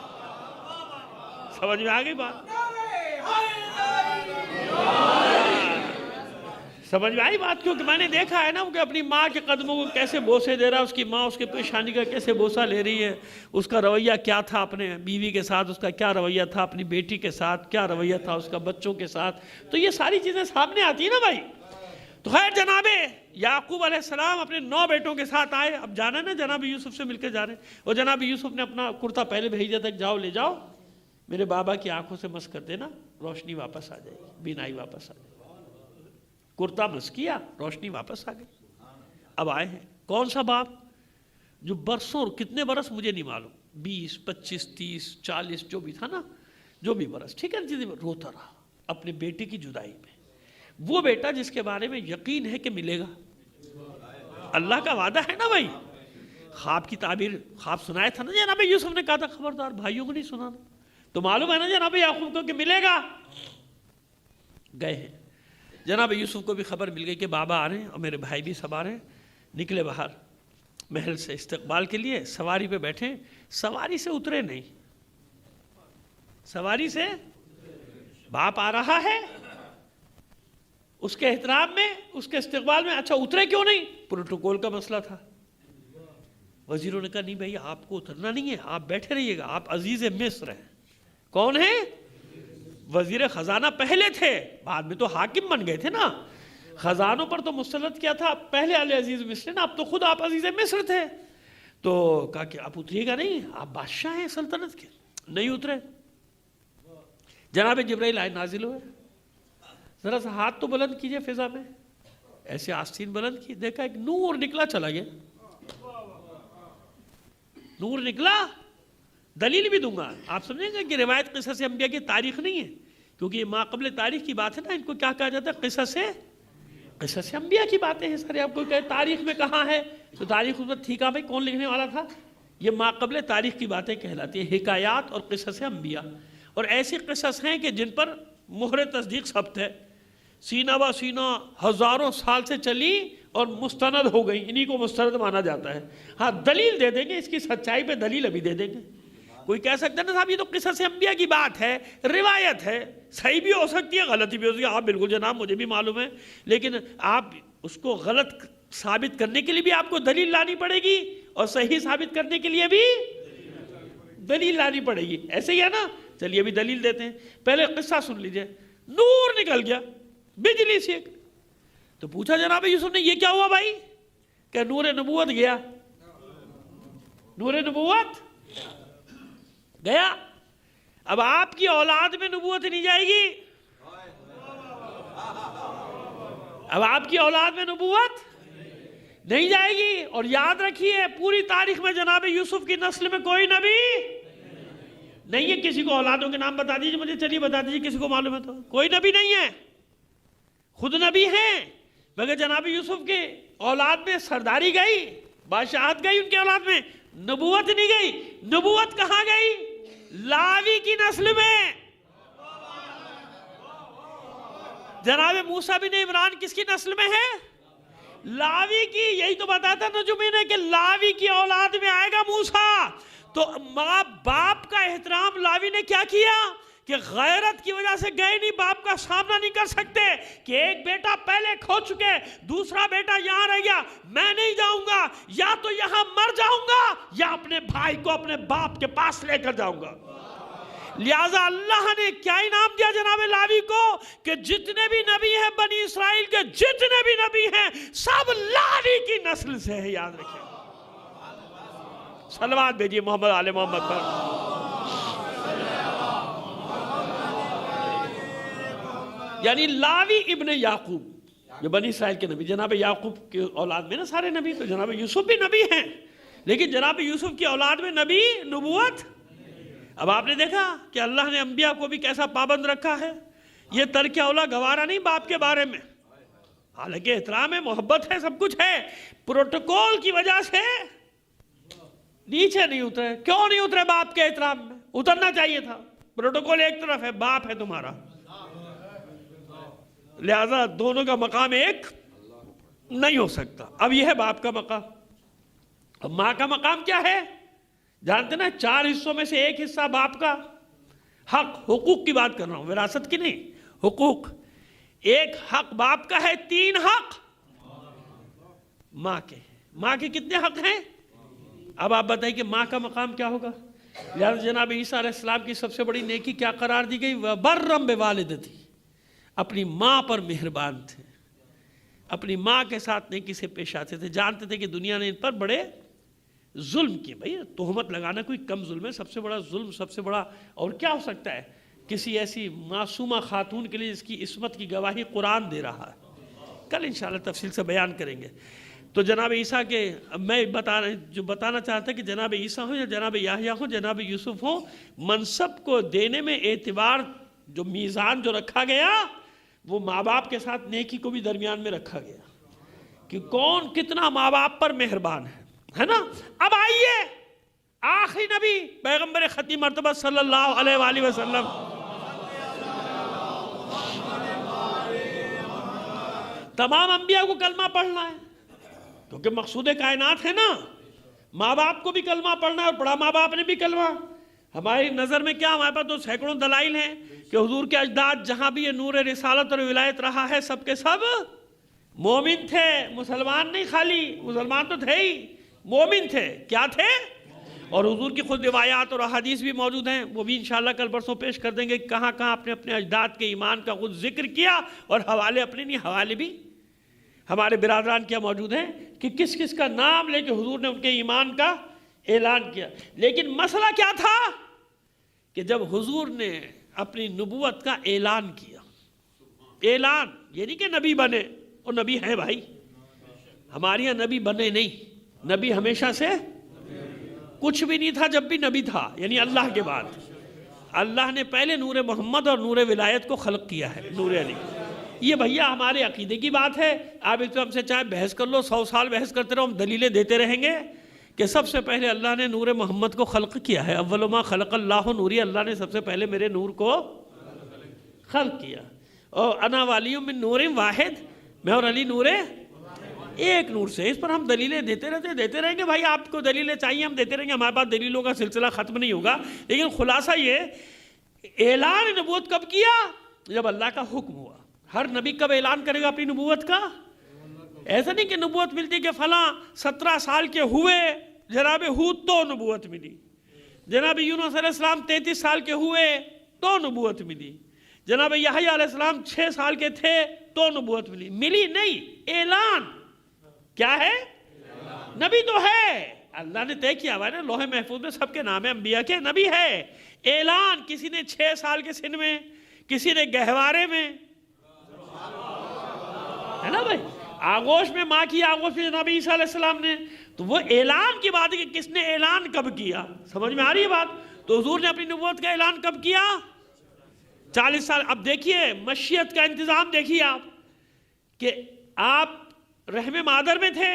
سمجھ میں آ گئی بات؟ سمجھ میں آئی بات؟ کیونکہ میں نے دیکھا ہے نا کہ اپنی ماں کے قدموں کو کیسے بوسے دے رہا ہے، اس کی ماں اس کے پیشانی کا کیسے بوسہ لے رہی ہے، اس کا رویہ کیا تھا اپنے بیوی کے ساتھ، اس کا کیا رویہ تھا اپنی بیٹی کے ساتھ، کیا رویہ تھا اس کا بچوں کے ساتھ، تو یہ ساری چیزیں سامنے آتی ہیں نا بھائی۔ تو خیر جناب یعقوب علیہ السلام اپنے 9 بیٹوں کے ساتھ آئے، اب جانا نا جناب یوسف سے مل کے جا رہے ہیں، اور جناب یوسف نے اپنا کرتا پہلے بھیجا تھا کہ جاؤ لے جاؤ میرے بابا کی آنکھوں سے مس کر دینا، روشنی واپس آ جائے گی، بینائی واپس آ جائے گی۔ کرتا مس کیا، روشنی واپس آ گئی۔ اب آئے ہیں کون سا باپ جو برسوں، کتنے برس مجھے نہیں معلوم، 20 25 30 40 جو بھی تھا نا، جو بھی برس، ٹھیک ہے، روتا رہا اپنے بیٹے کی جدائی میں۔ وہ بیٹا جس کے بارے میں یقین ہے کہ ملے گا، اللہ کا وعدہ ہے نا بھائی۔ خواب کی تعبیر، خواب سنایا تھا نا جناب یوسف نے کہا تھا خبردار بھائیوں کو نہیں سنانا، تو معلوم ہے نا جناب یعقوب کو کہ ملے گا۔ گئے ہیں جناب یوسف کو بھی خبر مل گئی کہ بابا آ رہے ہیں اور میرے بھائی بھی سب آ رہے ہیں، نکلے باہر محل سے استقبال کے لیے، سواری پہ بیٹھے، سواری سے اترے نہیں، سواری سے باپ آ رہا ہے اس کے احترام میں، اس کے استقبال میں، اچھا اترے کیوں نہیں؟ پروٹوکول کا مسئلہ تھا۔ وزیروں نے کہا نہیں بھائی آپ کو اترنا نہیں ہے، آپ بیٹھے رہیے گا، آپ عزیز مصر ہیں۔ کون ہیں؟ وزیر خزانہ پہلے تھے، بعد میں تو حاکم بن گئے تھے نا، خزانوں پر تو مسلط کیا تھا پہلے والے عزیز مصر نے، اب تو خود آپ عزیز مصر تھے۔ تو کہا کہ آپ اتریے گا نہیں، آپ بادشاہ ہیں سلطنت کے، نہیں اترے۔ جناب جبرائیل آئے، نازل ہوئے، ذرا سا ہاتھ تو بلند کیجئے فضا میں، ایسے آستین بلند کی، دیکھا ایک نور نکلا چلا گیا، نور نکلا۔ دلیل بھی دوں گا، آپ سمجھیں گے کہ روایت قصص انبیاء کی تاریخ نہیں ہے، کیونکہ یہ ما قبل تاریخ کی بات ہے نا، ان کو کیا کہا جاتا ہے؟ قصص انبیاء کی باتیں ہیں سارے۔ آپ کو کہے تاریخ میں کہاں ہے تو تاریخ اس وقت ٹھیک ہے بھائی، کون لکھنے والا تھا؟ یہ ما قبل تاریخ کی باتیں کہلاتی ہیں، حکایات اور قصص انبیاء، اور ایسی قصص ہیں کہ جن پر مہر تصدیق ثبت ہے، سینہ با سینہ ہزاروں سال سے چلی اور مستند ہو گئی، انہی کو مستند مانا جاتا ہے۔ ہاں دلیل دے دیں گے، اس کی سچائی پہ دلیل ابھی دے دیں گے۔ کوئی کہہ سکتا ہے نا صاحب یہ تو قصص انبیاء کی بات ہے، روایت ہے، صحیح بھی ہو سکتی ہے غلطی بھی ہو سکتی ہے، آپ بالکل جناب مجھے بھی معلوم ہے، لیکن آپ اس کو غلط ثابت کرنے کے لیے بھی آپ کو دلیل لانی پڑے گی، اور صحیح ثابت کرنے کے لیے بھی دلیل لانی پڑے گی، ایسے ہی ہے نا۔ چلیے ابھی دلیل دیتے ہیں، پہلے قصہ سن لیجئے۔ نور نکل گیا بجلی سے، تو پوچھا جناب یوسف نے یہ کیا ہوا بھائی؟ کہ نور نبوت گیا، نور نبوت گیا۔ اب آپ کی اولاد میں نبوت نہیں جائے گی، اب آپ کی اولاد میں نبوت نہیں جائے گی، اور یاد رکھیے پوری تاریخ میں جناب یوسف کی نسل میں کوئی نبی نہیں ہے۔ کسی کو اولادوں کے نام بتا دیجیے مجھے، چلیے بتا دیجیے کسی کو معلوم ہے تو، کوئی نبی نہیں ہے، خود نبی ہیں مگر جناب یوسف کے اولاد میں سرداری گئی، بادشاہت گئی، ان کے اولاد میں نبوت نہیں گئی۔ نبوت کہاں گئی؟ لاوی کی نسل میں۔ جناب موسیٰ بن عمران کس کی نسل میں ہے؟ لاوی کی۔ یہی تو بتاتا نجومی نے کہ لاوی کی اولاد میں آئے گا موسیٰ۔ تو ماں باپ کا احترام لاوی نے کیا کیا کہ غیرت کی وجہ سے گئے نہیں، باپ کا سامنا نہیں کر سکتے کہ ایک بیٹا پہلے کھو چکے، دوسرا بیٹا یہاں رہ گیا، میں نہیں جاؤں گا، یا تو یہاں مر جاؤں گا یا اپنے بھائی کو اپنے باپ کے پاس لے کر جاؤں گا۔ لہٰذا اللہ نے کیا انعام دیا جناب لاوی کو کہ جتنے بھی نبی ہیں بنی اسرائیل کے، جتنے بھی نبی ہیں سب لاوی کی نسل سے ہے، یاد رکھیں۔ صلوات بھیجیے محمد آل محمد پر۔ یعنی لاوی ابن یعقوب، جو بنی اسرائیل کے نبی، جناب یعقوب کی اولاد میں نا سارے نبی، تو جناب یوسف بھی نبی ہیں، لیکن جناب یوسف کی اولاد میں نبی نبوت۔ اب آپ نے دیکھا کہ اللہ نے انبیاء کو بھی کیسا پابند رکھا ہے، یہ ترک اولا گوارا نہیں باپ کے بارے میں، حالانکہ احترام ہے، محبت ہے، سب کچھ ہے، پروٹوکول کی وجہ سے نیچے نہیں اترے۔ کیوں نہیں اترے باپ کے احترام میں؟ اترنا چاہیے تھا، پروٹوکول ایک طرف ہے، باپ ہے تمہارا، لہذا دونوں کا مقام ایک نہیں ہو سکتا۔ اب یہ ہے باپ کا مقام۔ اب ماں کا مقام کیا ہے؟ جانتے نا، 4 حصوں میں سے ایک حصہ باپ کا، حق حقوق کی بات کر رہا ہوں، وراثت کی نہیں، حقوق۔ ایک حق باپ کا ہے، 3 حق ماں کے۔ ماں کے کتنے حق ہیں؟ اب آپ بتائیں کہ ماں کا مقام کیا ہوگا؟ لہذا جناب عیسیٰ علیہ السلام کی سب سے بڑی نیکی کیا قرار دی گئی؟ وَبَرًّا بِوَالِدَتِهِ، اپنی ماں پر مہربان تھے، اپنی ماں کے ساتھ نیکی سے پیش آتے تھے، جانتے تھے کہ دنیا نے ان پر بڑے ظلم کیے۔ بھائی تہمت لگانا کوئی کم ظلم ہے، سب سے بڑا ظلم، سب سے بڑا اور کیا ہو سکتا ہے کسی ایسی معصومہ خاتون کے لیے جس کی عصمت کی گواہی قرآن دے رہا ہے۔ کل انشاءاللہ تفصیل سے بیان کریں گے۔ تو جناب عیسیٰ کے میں بتانا چاہتا کہ جناب عیسیٰ ہوں یا جناب یحییٰ ہوں، جناب یوسف ہوں، منصب کو دینے میں اعتبار جو میزان جو رکھا گیا وہ ماں باپ کے ساتھ نیکی کو بھی درمیان میں رکھا گیا کہ کون کتنا ماں باپ پر مہربان ہے نا۔ اب آئیے آخری نبی پیغمبر ختم مرتبہ صلی اللہ علیہ وآلہ وسلم، تمام انبیاء کو کلمہ پڑھنا ہے کیونکہ مقصود کائنات ہے نا، ماں باپ کو بھی کلمہ پڑھنا ہے، اور پڑھا ماں باپ نے بھی کلمہ۔ ہماری نظر میں کیا، ہمارے پاس تو سینکڑوں دلائل ہیں کہ حضور کے اجداد جہاں بھی یہ نور رسالت اور ولایت رہا ہے سب کے سب مومن تھے، مسلمان نہیں، خالی مسلمان تو تھے ہی، مومن تھے۔ کیا تھے؟ اور حضور کی خود روایات اور احادیث بھی موجود ہیں، وہ بھی انشاءاللہ کل پرسوں پیش کر دیں گے، کہاں کہاں اپنے اپنے اجداد کے ایمان کا خود ذکر کیا، اور حوالے اپنے نہیں، حوالے بھی ہمارے برادران کیا موجود ہیں کہ کس کس کا نام لے کے حضور نے ان کے ایمان کا اعلان کیا۔ لیکن مسئلہ کیا تھا کہ جب حضور نے اپنی نبوت کا اعلان کیا، اعلان یہ نہیں کہ نبی بنے، اور نبی ہے بھائی، ہمارے یہاں نبی بنے نہیں، نبی ہمیشہ سے کچھ بھی نہیں تھا، جب بھی نبی تھا یعنی اللہ کے بعد اللہ نے پہلے نور محمد اور نور ولایت کو خلق کیا ہے، نور علی۔ یہ بھیا ہمارے عقیدے کی بات ہے، آپ اس پہ ہم سے چاہے بحث کر لو، 100 سال بحث کرتے رہو، ہم دلیلیں دیتے رہیں گے کہ سب سے پہلے اللہ نے نور محمد کو خلق کیا ہے، اول ما خلق اللہ نوری، اللہ نے سب سے پہلے میرے نور کو خلق کیا، اور انا والی من نور واحد، میں اور علی نور ایک نور سے۔ اس پر ہم دلیلیں دیتے رہیں گے بھائی، آپ کو دلیلیں چاہیے ہم دیتے رہیں گے، ہمارے پاس دلیلوں کا سلسلہ ختم نہیں ہوگا۔ لیکن خلاصہ یہ اعلان نبوت کب کیا؟ جب اللہ کا حکم ہوا۔ ہر نبی کب اعلان کرے گا اپنی نبوت کا؟ ایسا نہیں کہ نبوت ملتی کہ فلاں 17 سال کے ہوئے جناب ہود تو نبوت ملی، جناب یونس علیہ السلام 33 سال کے ہوئے تو نبوت ملی، جناب یحییٰ علیہ السلام 6 سال کے تھے تو نبوت ملی نہیں، اعلان کیا ہے؟ نبی تو ہے، اللہ نے طے کیا ہوا ہے نا، لوح محفوظ میں سب کے نام ہے، انبیاء کے، نبی ہے۔ اعلان کسی نے 6 سال کے سن میں، کسی نے گہوارے میں، ہے نا بھائی، آغوش میں، ماں کی آغوش میں جناب عیسیٰ علیہ السلام نے، تو وہ اعلان کی بات ہے کہ کس نے اعلان کب کیا، سمجھ میں آ رہی ہے بات؟ تو حضور نے اپنی نبوت کا اعلان کب کیا؟ 40 سال۔ اب دیکھیے مشیت کا انتظام دیکھیے آپ، کہ آپ رحم مادر میں تھے،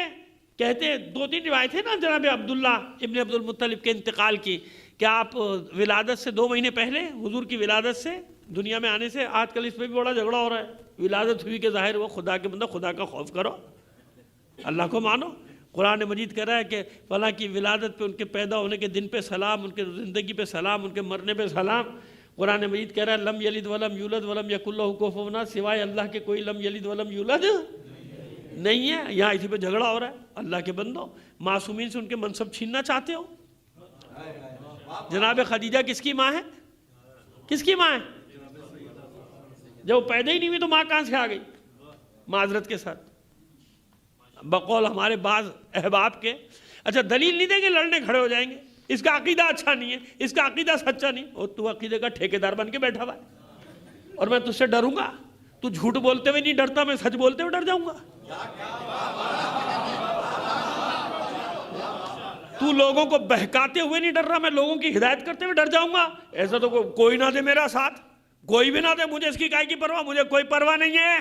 کہتے ہیں 2-3 روایتیں نا جناب عبداللہ ابن عبد المطلب کے انتقال کی، کہ آپ ولادت سے 2 مہینے پہلے، حضور کی ولادت سے، دنیا میں آنے سے، آج کل اس پہ بھی بڑا جھگڑا ہو رہا ہے، ولادت ہوئی کہ ظاہر وہ خدا کے بندہ، خدا کا خوف کرو، اللہ کو مانو۔ قرآن مجید کہہ رہا ہے کہ فلاں کی ولادت پہ، ان کے پیدا ہونے کے دن پہ سلام، ان کے زندگی پہ سلام، ان کے مرنے پہ سلام۔ قرآن مجید کہہ رہا ہے لم یلد ولم یولد ولم یکن لہ کفوا احد، سوائے اللہ کے کوئی لم یلد ولم یولد نہیں ہے۔ یہاں اسی پہ جھگڑا ہو رہا ہے، اللہ کے بندو، معصومین سے ان کے منصب چھیننا چاہتے ہو؟ جناب خدیجہ کس کی ماں ہے؟ کس کی ماں ہے؟ جب وہ پیدا ہی نہیں ہوئی تو ماں کہاں سے آ گئی؟ معذرت کے ساتھ بقول ہمارے بعض احباب کے، اچھا دلیل نہیں دیں گے، لڑنے کھڑے ہو جائیں گے، اس کا عقیدہ اچھا نہیں ہے، اس کا عقیدہ سچا نہیں، اور تو عقیدے کا ٹھیکیدار بن کے بیٹھا ہوا ہے، اور میں تجھ سے ڈروں گا؟ تو جھوٹ بولتے ہوئے نہیں ڈرتا، میں سچ بولتے ہوئے ڈر جاؤں گا؟ تو لوگوں کو بہکاتے ہوئے نہیں ڈر رہا، میں لوگوں کی ہدایت کرتے ہوئے ڈر جاؤں گا؟ ایسا تو کوئی نہ دے میرا ساتھ، کوئی بھی نہ دے، مجھے اس کی کائے کی پرواہ، مجھے کوئی پرواہ نہیں ہے۔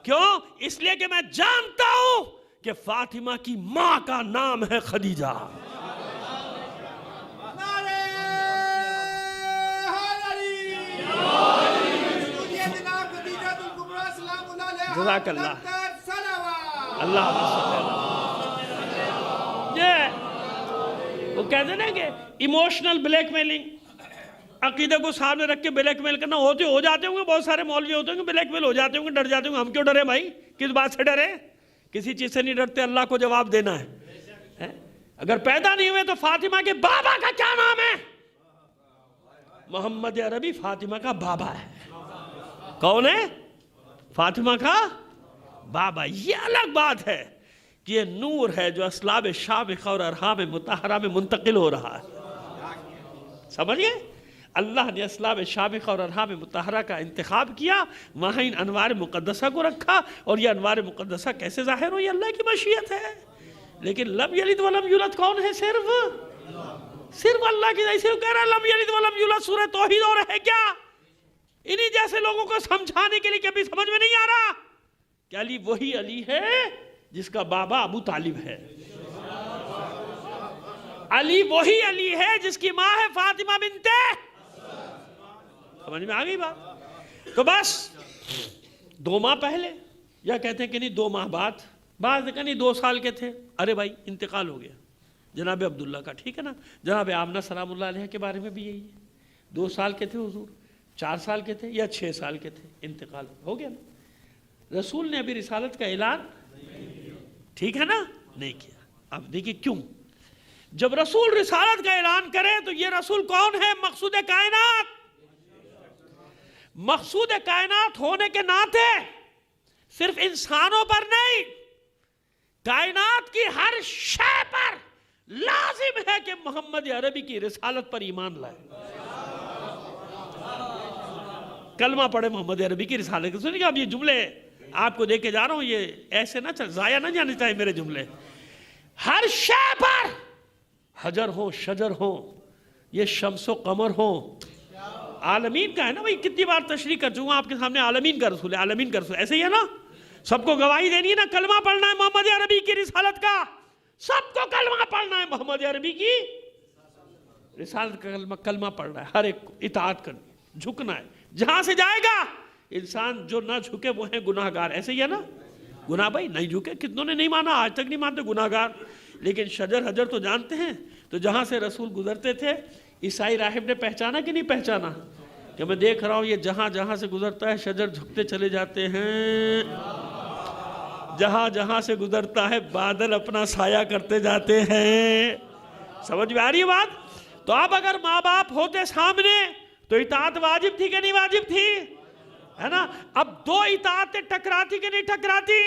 کیوں؟ اس لیے کہ میں جانتا ہوں کہ فاطمہ کی ماں کا نام ہے خدیجہ۔ جزاک اللہ، اللہ وہ کہتے ہیں نا کہ ایموشنل بلیک میلنگ، عقیدے کو سامنے رکھ کے بلیک میل کرنا، ہو جاتے ہوں گے، بہت سارے مولوی ہوتے ہیں کہ بلیک میل ہو جاتے ہوں گے، ڈر جاتے ہوں گے۔ ہم کیوں ڈرے بھائی؟ کس بات سے ڈرے؟ کسی چیز سے نہیں ڈرتے، اللہ کو جواب دینا ہے۔ اگر پیدا نہیں ہوئے تو فاطمہ کے بابا کا کیا نام ہے؟ محمد عربی فاطمہ کا بابا ہے۔ کون ہے؟ فاطمہ کا بابا۔ یہ الگ بات ہے کہ یہ نور ہے جو اسلاب شامخہ اور ارحام مطہرہ میں منتقل ہو رہا ہے۔ سمجھئے؟ اللہ نے اسلاب شامخہ اور ارحام مطہرہ کا انتخاب کیا، وہاں ان انوار مقدسہ کو رکھا، اور یہ انوار مقدسہ کیسے ظاہر ہو؟ یہ اللہ کی مشیت ہے۔ لیکن لم یلد ولم یولد کون ہے؟ صرف اللہ کی۔ ایسے کہہ رہا ہے لم یلد ولم یولد سورہ توحید اور ہے کیا؟ انہی جیسے لوگوں کو سمجھانے کے لیے کبھی سمجھ میں نہیں آ رہا کہ علی وہی علی ہے جس کا بابا ابو طالب ہے، علی وہی علی ہے جس کی ماں ہے فاطمہ بنت۔ سمجھ میں آ گئی بات؟ تو بس 2 ماہ پہلے، یا کہتے ہیں کہ نہیں 2 ماہ بعد، بعض نے کہا نہیں 2 سال کے تھے، ارے بھائی انتقال ہو گیا جناب عبداللہ کا، ٹھیک ہے نا؟ جناب آمنہ سلام اللہ علیہ کے بارے میں بھی یہی ہے، 2 سال کے تھے حضور، 4 سال کے تھے یا 6 سال کے تھے، انتقال ہو گیا نا۔ رسول نے ابھی رسالت کا اعلان ٹھیک ہے نا نہیں کیا۔ اب دیکھیں کیوں؟ جب رسول رسالت کا اعلان کرے تو یہ رسول کون ہے؟ مقصود کائنات۔ مقصود کائنات ہونے کے ناطے صرف انسانوں پر نہیں، کائنات کی ہر شے پر لازم ہے کہ محمد عربی کی رسالت پر ایمان لائے، کلمہ پڑھے محمد عربی کی رسالت کی۔ سنیے اب یہ جملے آپ کو دے کے جا رہا ہوں، یہ ایسے نہ ضائع نہ جانے چاہیے میرے جملے۔ ہر شے پر، حجر ہو، شجر ہو، یہ شمس و قمر ہو، عالمین کا ہے نا بھائی، کتنی بار تشریح کر چکا آپ کے سامنے، عالمین کا رسول ہے، عالمین کا رسول، ایسے ہی ہے نا؟ سب کو گواہی دینی ہے نا، کلمہ پڑھنا ہے محمد عربی کی رسالت کا، سب کو کلمہ پڑھنا ہے محمد عربی کی رسالت کا، کلمہ پڑھنا ہے، ہر ایک کو اطاعت کرنی، جھکنا ہے۔ جہاں سے جائے گا انسان جو نہ جھکے وہ ہیں گناہ گار، ایسے ہی ہے نا؟ گناہ بھائی نہیں جھکے، کتنوں نے نہیں مانا، آج تک نہیں مانتے، گناہ گار۔ لیکن شجر حجر تو جانتے ہیں، تو جہاں سے رسول گزرتے تھے عیسائی راہب نے پہچانا کہ نہیں پہچانا؟ کہ میں دیکھ رہا ہوں یہ جہاں جہاں سے گزرتا ہے شجر جھکتے چلے جاتے ہیں، جہاں جہاں سے گزرتا ہے بادل اپنا سایہ کرتے جاتے ہیں۔ سمجھ میں آ رہی ہے بات؟ تو اب اگر ماں باپ ہوتے سامنے تو اطاعت واجب تھی کہ نہیں واجب تھی؟ ہے نا؟ اب 2 اطاعتیں ٹکراتی کہ نہیں ٹکراتی؟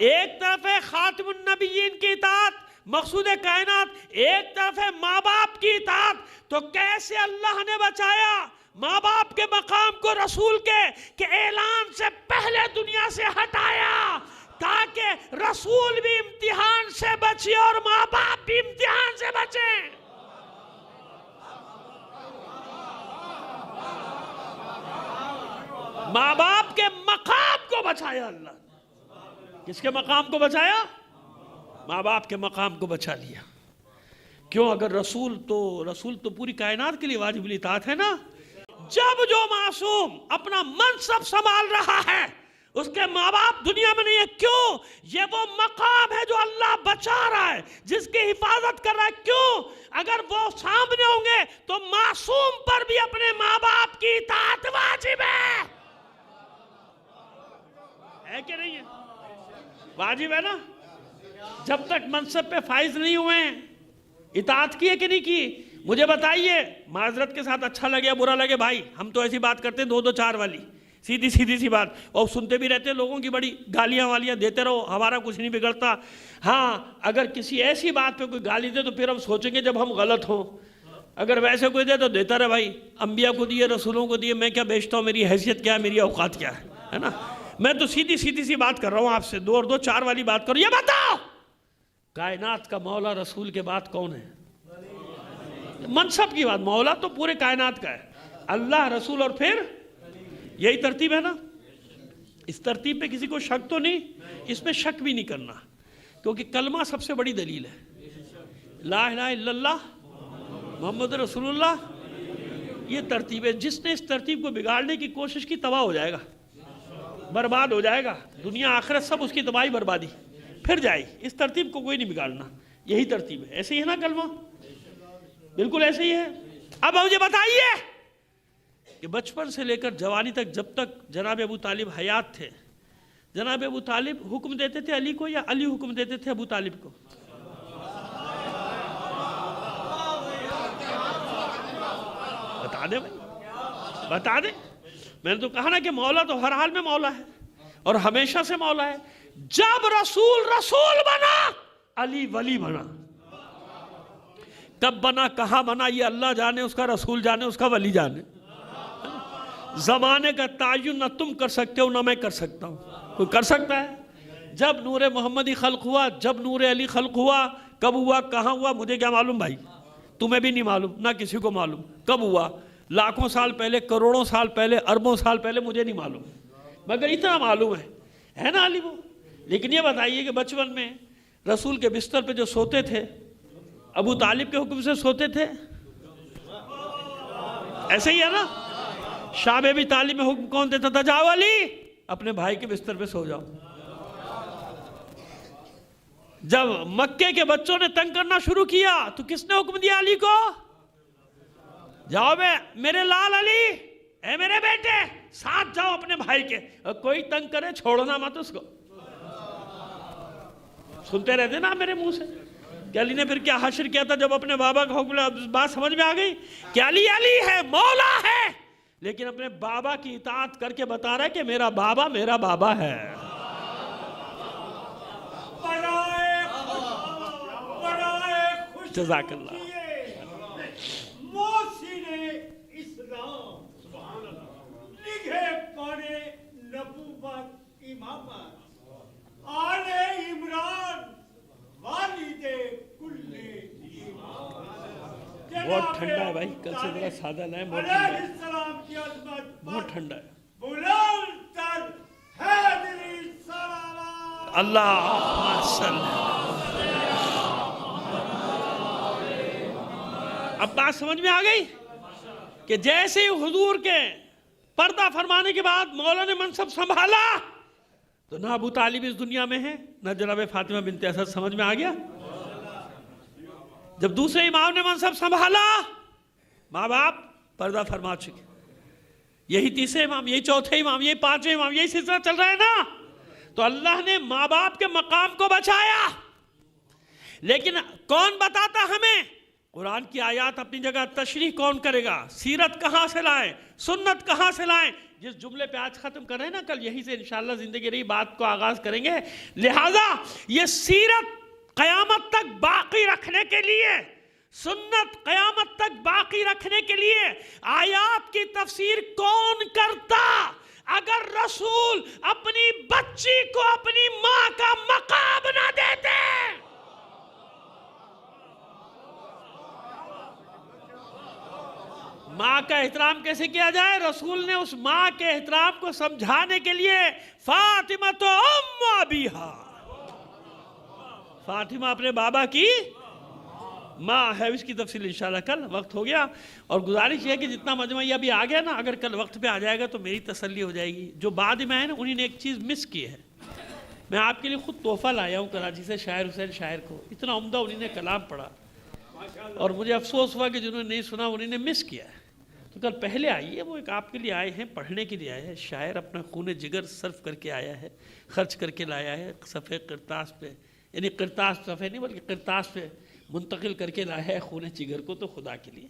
ایک طرف ہے خاتم النبیین کی اطاعت، مقصود کائنات، ایک طرف ہے ماں باپ کی اطاعت۔ تو کیسے اللہ نے بچایا ماں باپ کے مقام کو رسول کے، کہ اعلان سے پہلے دنیا سے ہٹایا، تاکہ رسول بھی امتحان سے بچے اور ماں باپ بھی امتحان سے بچیں۔ ماں باپ کے مقام کو بچایا اللہ۔ کس کے مقام کو بچایا؟ ماں باپ کے مقام کو بچا لیا۔ کیوں؟ اگر رسول تو پوری کائنات کے لیے واجب الاطاعت ہے نا۔ جب جو معصوم اپنا منصب سنبھال رہا ہے اس کے ماں باپ دنیا میں نہیں ہے، کیوں؟ یہ وہ مقام ہے جو اللہ بچا رہا ہے، جس کی حفاظت کر رہا ہے۔ کیوں؟ اگر وہ سامنے ہوں گے تو معصوم پر بھی اپنے ماں باپ کی اطاعت واجب ہے کہ نہیں ہے؟ واجب ہے نا؟ جب تک منصب پہ فائز نہیں ہوئے ہیں اطاعت کی ہے کہ نہیں کی؟ مجھے بتائیے، معذرت کے ساتھ اچھا لگے یا برا لگے بھائی، ہم تو ایسی بات کرتے ہیں 2-2-4 والی، سیدھی سی بات، اور سنتے بھی رہتے ہیں لوگوں کی بڑی گالیاں والیاں دیتے رہو، ہمارا کچھ نہیں بگڑتا۔ ہاں اگر کسی ایسی بات پہ کوئی گالی دے تو پھر ہم سوچیں گے جب ہم غلط ہوں، اگر ویسے کوئی دے تو دیتا رہے بھائی، انبیاء کو دیے، رسولوں کو دیے، میں کیا بیچتا ہوں، میری حیثیت کیا ہے، میری اوقات کیا ہے نا. میں تو سیدھی سی بات کر رہا ہوں آپ سے, 2 اور 2 4 والی بات کروں. یہ بتاؤ کائنات کا مولا رسول کے بعد کون ہے؟ منصب کی بات, مولا تو پورے کائنات کا ہے, اللہ, رسول اور پھر یہی ترتیب ہے نا. اس ترتیب پہ کسی کو شک تو نہیں, اس میں شک بھی نہیں کرنا, کیونکہ کلمہ سب سے بڑی دلیل ہے. لا الہ الا اللہ محمد رسول اللہ, یہ ترتیب ہے. جس نے اس ترتیب کو بگاڑنے کی کوشش کی تباہ ہو جائے گا, برباد ہو جائے گا. دنیا آخرت سب اس کی تباہی بربادی پھر جائے گی. اس ترتیب کو کوئی نہیں بگاڑنا, یہی ترتیب ہے. ایسے ہی ہے نا کلمہ, بالکل ایسے ہی ہے. اب مجھے بتائیے کہ بچپن سے لے کر جوانی تک, جب تک جناب ابو طالب حیات تھے, جناب ابو طالب حکم دیتے تھے علی کو یا علی حکم دیتے تھے ابو طالب کو؟ بتا دے بھائی, بتا دے. میں نے تو کہا نا کہ مولا تو ہر حال میں مولا ہے اور ہمیشہ سے مولا ہے. جب رسول بنا, علی ولی بنا. کب بنا, کہاں بنا, یہ اللہ جانے, اس کا رسول جانے, اس کا ولی جانے. زمانے کا تعین نہ تم کر سکتے ہو نہ میں کر سکتا ہوں. کوئی کر سکتا ہے؟ جب نور محمدی خلق ہوا, جب نور علی خلق ہوا, کب ہوا, کہاں ہوا, مجھے کیا معلوم بھائی, تمہیں بھی نہیں معلوم, نہ کسی کو معلوم. کب ہوا, لاکھوں سال پہلے, کروڑوں سال پہلے, اربوں سال پہلے, مجھے نہیں معلوم, مگر اتنا معلوم ہے نا علی وہ. لیکن یہ بتائیے کہ بچپن میں رسول کے بستر پہ جو سوتے تھے, ابو طالب کے حکم سے سوتے تھے, ایسے ہی ہے نا. شاہ بی طالب میں حکم کون دیتا تھا؟ جاؤ علی اپنے بھائی کے بستر پہ سو جاؤ. جب مکے کے بچوں نے تنگ کرنا شروع کیا تو کس نے حکم دیا علی کو؟ جاؤ بے میرے لال علی, اے میرے بیٹے, ساتھ جاؤ اپنے بھائی کے, اور کوئی تنگ کرے چھوڑنا مت اس کو. سنتے رہتے نا میرے منہ سے کہ علی نے پھر کیا حشر کیا تھا جب اپنے بابا کا حکم. بات سمجھ میں آ گئی کہ علی علی ہے, مولا ہے, لیکن اپنے بابا کی اطاعت کر کے بتا رہا ہے کہ میرا بابا ہے. جزاک اللہ.
محسن اسلام لکھے پڑھے نبوت امامت آل عمران والد کل امامت.
بہت ٹھنڈا ہے بھائی, کل سے ذرا سادہ لائیں.
علیہ السلام کی عظمت
بہت ٹھنڈا ہے.
بلند تر حیدری صلوات.
اللہ صلی. اب بات سمجھ میں آ گئی کہ جیسے ہی حضور کے پردہ فرمانے کے بعد مولا نے منصب سنبھالا تو نہ ابو طالب اس دنیا میں ہے, نہ جناب فاطمہ بنت اسد. سمجھ میں آ گیا؟ جب دوسرے امام نے منصب سنبھالا, ماں باپ پردہ فرما چکے, یہی تیسرے امام, یہی چوتھے امام, یہی پانچویں امام, یہی سلسلہ چل رہا ہے نا. تو اللہ نے ماں باپ کے مقام کو بچایا. لیکن کون بتاتا ہمیں؟ قرآن کی آیات اپنی جگہ, تشریح کون کرے گا؟ سیرت کہاں سے لائیں, سنت کہاں سے لائیں؟ جس جملے پہ آج ختم کر رہے ہیں نا, کل یہی سے انشاءاللہ زندگی رہی بات کو آغاز کریں گے. لہٰذا یہ سیرت قیامت تک باقی رکھنے کے لیے, سنت قیامت تک باقی رکھنے کے لیے آیات کی تفسیر کون کرتا اگر رسول اپنی بچی کو اپنی ماں کا مقام نہ دیتے؟ ماں کا احترام کیسے کیا جائے؟ رسول نے اس ماں کے احترام کو سمجھانے کے لیے فاطمہ تو ام ابیہا, فاطمہ اپنے بابا کی ماں ہے. اس کی تفصیل انشاءاللہ کل, وقت ہو گیا. اور گزارش یہ ہے کہ جتنا مجمع یہ ابھی آ گیا نا, اگر کل وقت پہ آ جائے گا تو میری تسلی ہو جائے گی. جو بعد میں آئے نا انہی نے ایک چیز مس کی ہے. میں آپ کے لیے خود تحفہ لایا ہوں کراچی سے, شاعر حسین شاعر کو. اتنا عمدہ انہی نے کلام پڑھا اور مجھے افسوس ہوا کہ جنہوں نے نہیں سنا انہی نے مس کیا ہے. تو کل پہلے آئیے, وہ ایک آپ کے لیے آئے ہیں, پڑھنے کے لیے آئے ہیں. شاعر اپنا خون جگر صرف کر کے آیا ہے, خرچ کر کے لایا ہے. صفحے کرتاس پہ, یعنی کرتاس صفحے نہیں بلکہ کرتاس پہ منتقل کر کے لایا ہے خون جگر کو. تو خدا کے لیے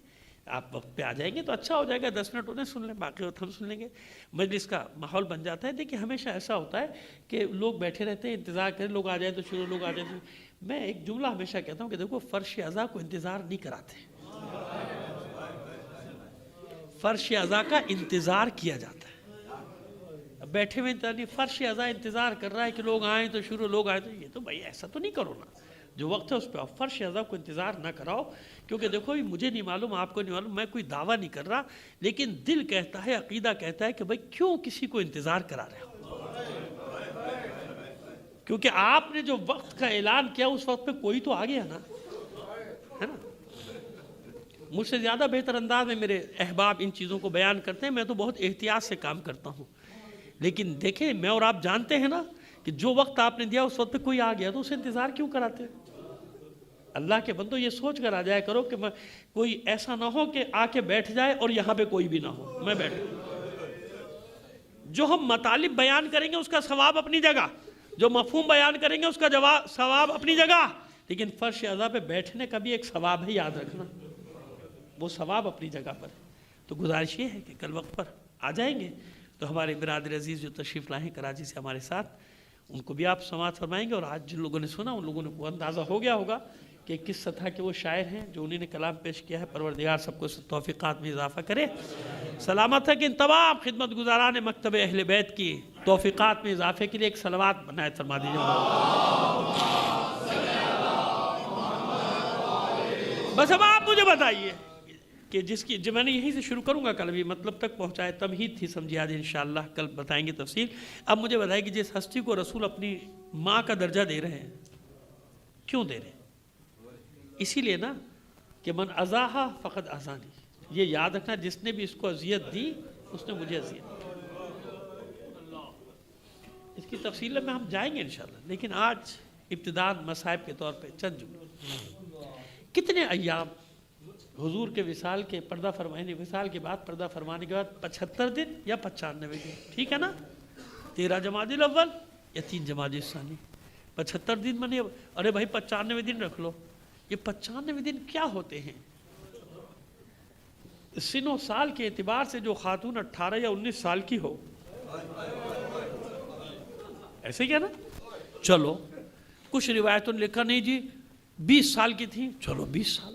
آپ وقت پہ آ جائیں گے تو اچھا ہو جائے گا. 10 منٹ انہیں سن لیں, باقی وقت ہم سن لیں گے. مجلس کا ماحول بن جاتا ہے. دیکھیں ہمیشہ ایسا ہوتا ہے کہ لوگ بیٹھے رہتے ہیں, انتظار کریں لوگ آ جائیں تو شروع, لوگ آ جائیں تو. میں ایک جملہ ہمیشہ کہتا ہوں کہ دیکھو فرش اعضاء کو انتظار نہیں کراتے, فرش اعضاء کا انتظار کیا جاتا ہے. اب بیٹھے ہوئے یعنی فرش ازا انتظار کر رہا ہے کہ لوگ آئیں تو شروع، لوگ آئیں تو یہ تو بھائی ایسا تو نہیں کرو نا، جو وقت ہے اس پہ فرش ازا کو انتظار نہ کراؤ، کیونکہ دیکھو مجھے نہیں معلوم، آپ کو نہیں معلوم، میں کوئی دعویٰ نہیں کر رہا، لیکن دل کہتا ہے، عقیدہ کہتا ہے کہ بھائی کیوں کسی کو انتظار کرا رہے ہو، کیونکہ آپ نے جو وقت کا اعلان کیا اس وقت پہ کوئی تو آ گیا نا، ہے نا۔ مجھ سے زیادہ بہتر انداز میں میرے احباب ان چیزوں کو بیان کرتے ہیں، میں تو بہت احتیاط سے کام کرتا ہوں، لیکن دیکھیں میں اور آپ جانتے ہیں نا کہ جو وقت آپ نے دیا اس وقت پہ کوئی آ گیا تو اسے انتظار کیوں کراتے ہیں؟ اللہ کے بندو یہ سوچ کر آ جایا کرو کہ کوئی ایسا نہ ہو کہ آ کے بیٹھ جائے اور یہاں پہ کوئی بھی نہ ہو، میں بیٹھوں۔ جو ہم مطالب بیان کریں گے اس کا ثواب اپنی جگہ، جو مفہوم بیان کریں گے اس کا ثواب اپنی جگہ، لیکن فرش اعضاء پہ بیٹھنے کا بھی ایک ثواب ہے، یاد رکھنا، وہ ثواب اپنی جگہ پر ہے۔ تو گزارش یہ ہے کہ کل وقت پر آ جائیں گے تو ہمارے برادر عزیز جو تشریف لائے ہیں کراچی سے ہمارے ساتھ، ان کو بھی آپ سماعت فرمائیں گے، اور آج جن لوگوں نے سنا ان لوگوں کو اندازہ ہو گیا ہوگا کہ کس سطح کے وہ شاعر ہیں جو انہیں نے کلام پیش کیا ہے۔ پروردگار سب کو توفیقات میں اضافہ کرے، سلامت ہے کہ ان تمام خدمت گزاران مکتب اہل بیت کی توفیقات میں اضافے کے لیے ایک صلوات بنائے فرما دیجیے۔ بس اب آپ مجھے بتائیے کہ جس کی میں نے یہیں سے شروع کروں گا، کل بھی مطلب تک پہنچائے، تمہید تھی سمجھے، آج انشاءاللہ کل بتائیں گے تفصیل۔ اب مجھے بتائیے کہ جس ہستی کو رسول اپنی ماں کا درجہ دے رہے ہیں، کیوں دے رہے ہیں؟ اسی لیے نا کہ من اذاہا فقد اذانی، یہ یاد رکھنا جس نے بھی اس کو اذیت دی اس نے مجھے اذیت دی۔ اس کی تفصیل میں ہم جائیں گے انشاءاللہ، لیکن آج ابتداءً مصائب کے طور پہ چند جملے۔ کتنے ایام حضور کے وصال کے پردہ فرمانے، وصال کے بعد پردہ فرمانے کے بعد 75 دن یا 95 دن، ٹھیک ہے نا، 13 جمادی الاول یا 3 جمادی الثانی، 75 دن منے، ارے بھائی 95 دن رکھ لو، یہ 95 دن کیا ہوتے ہیں؟ سن و سال کے اعتبار سے جو خاتون 18 یا 19 سال کی ہو، ایسے کیا نا، چلو کچھ روایتوں نے لکھا نہیں جی 20 سال کی تھی، چلو 20 سال،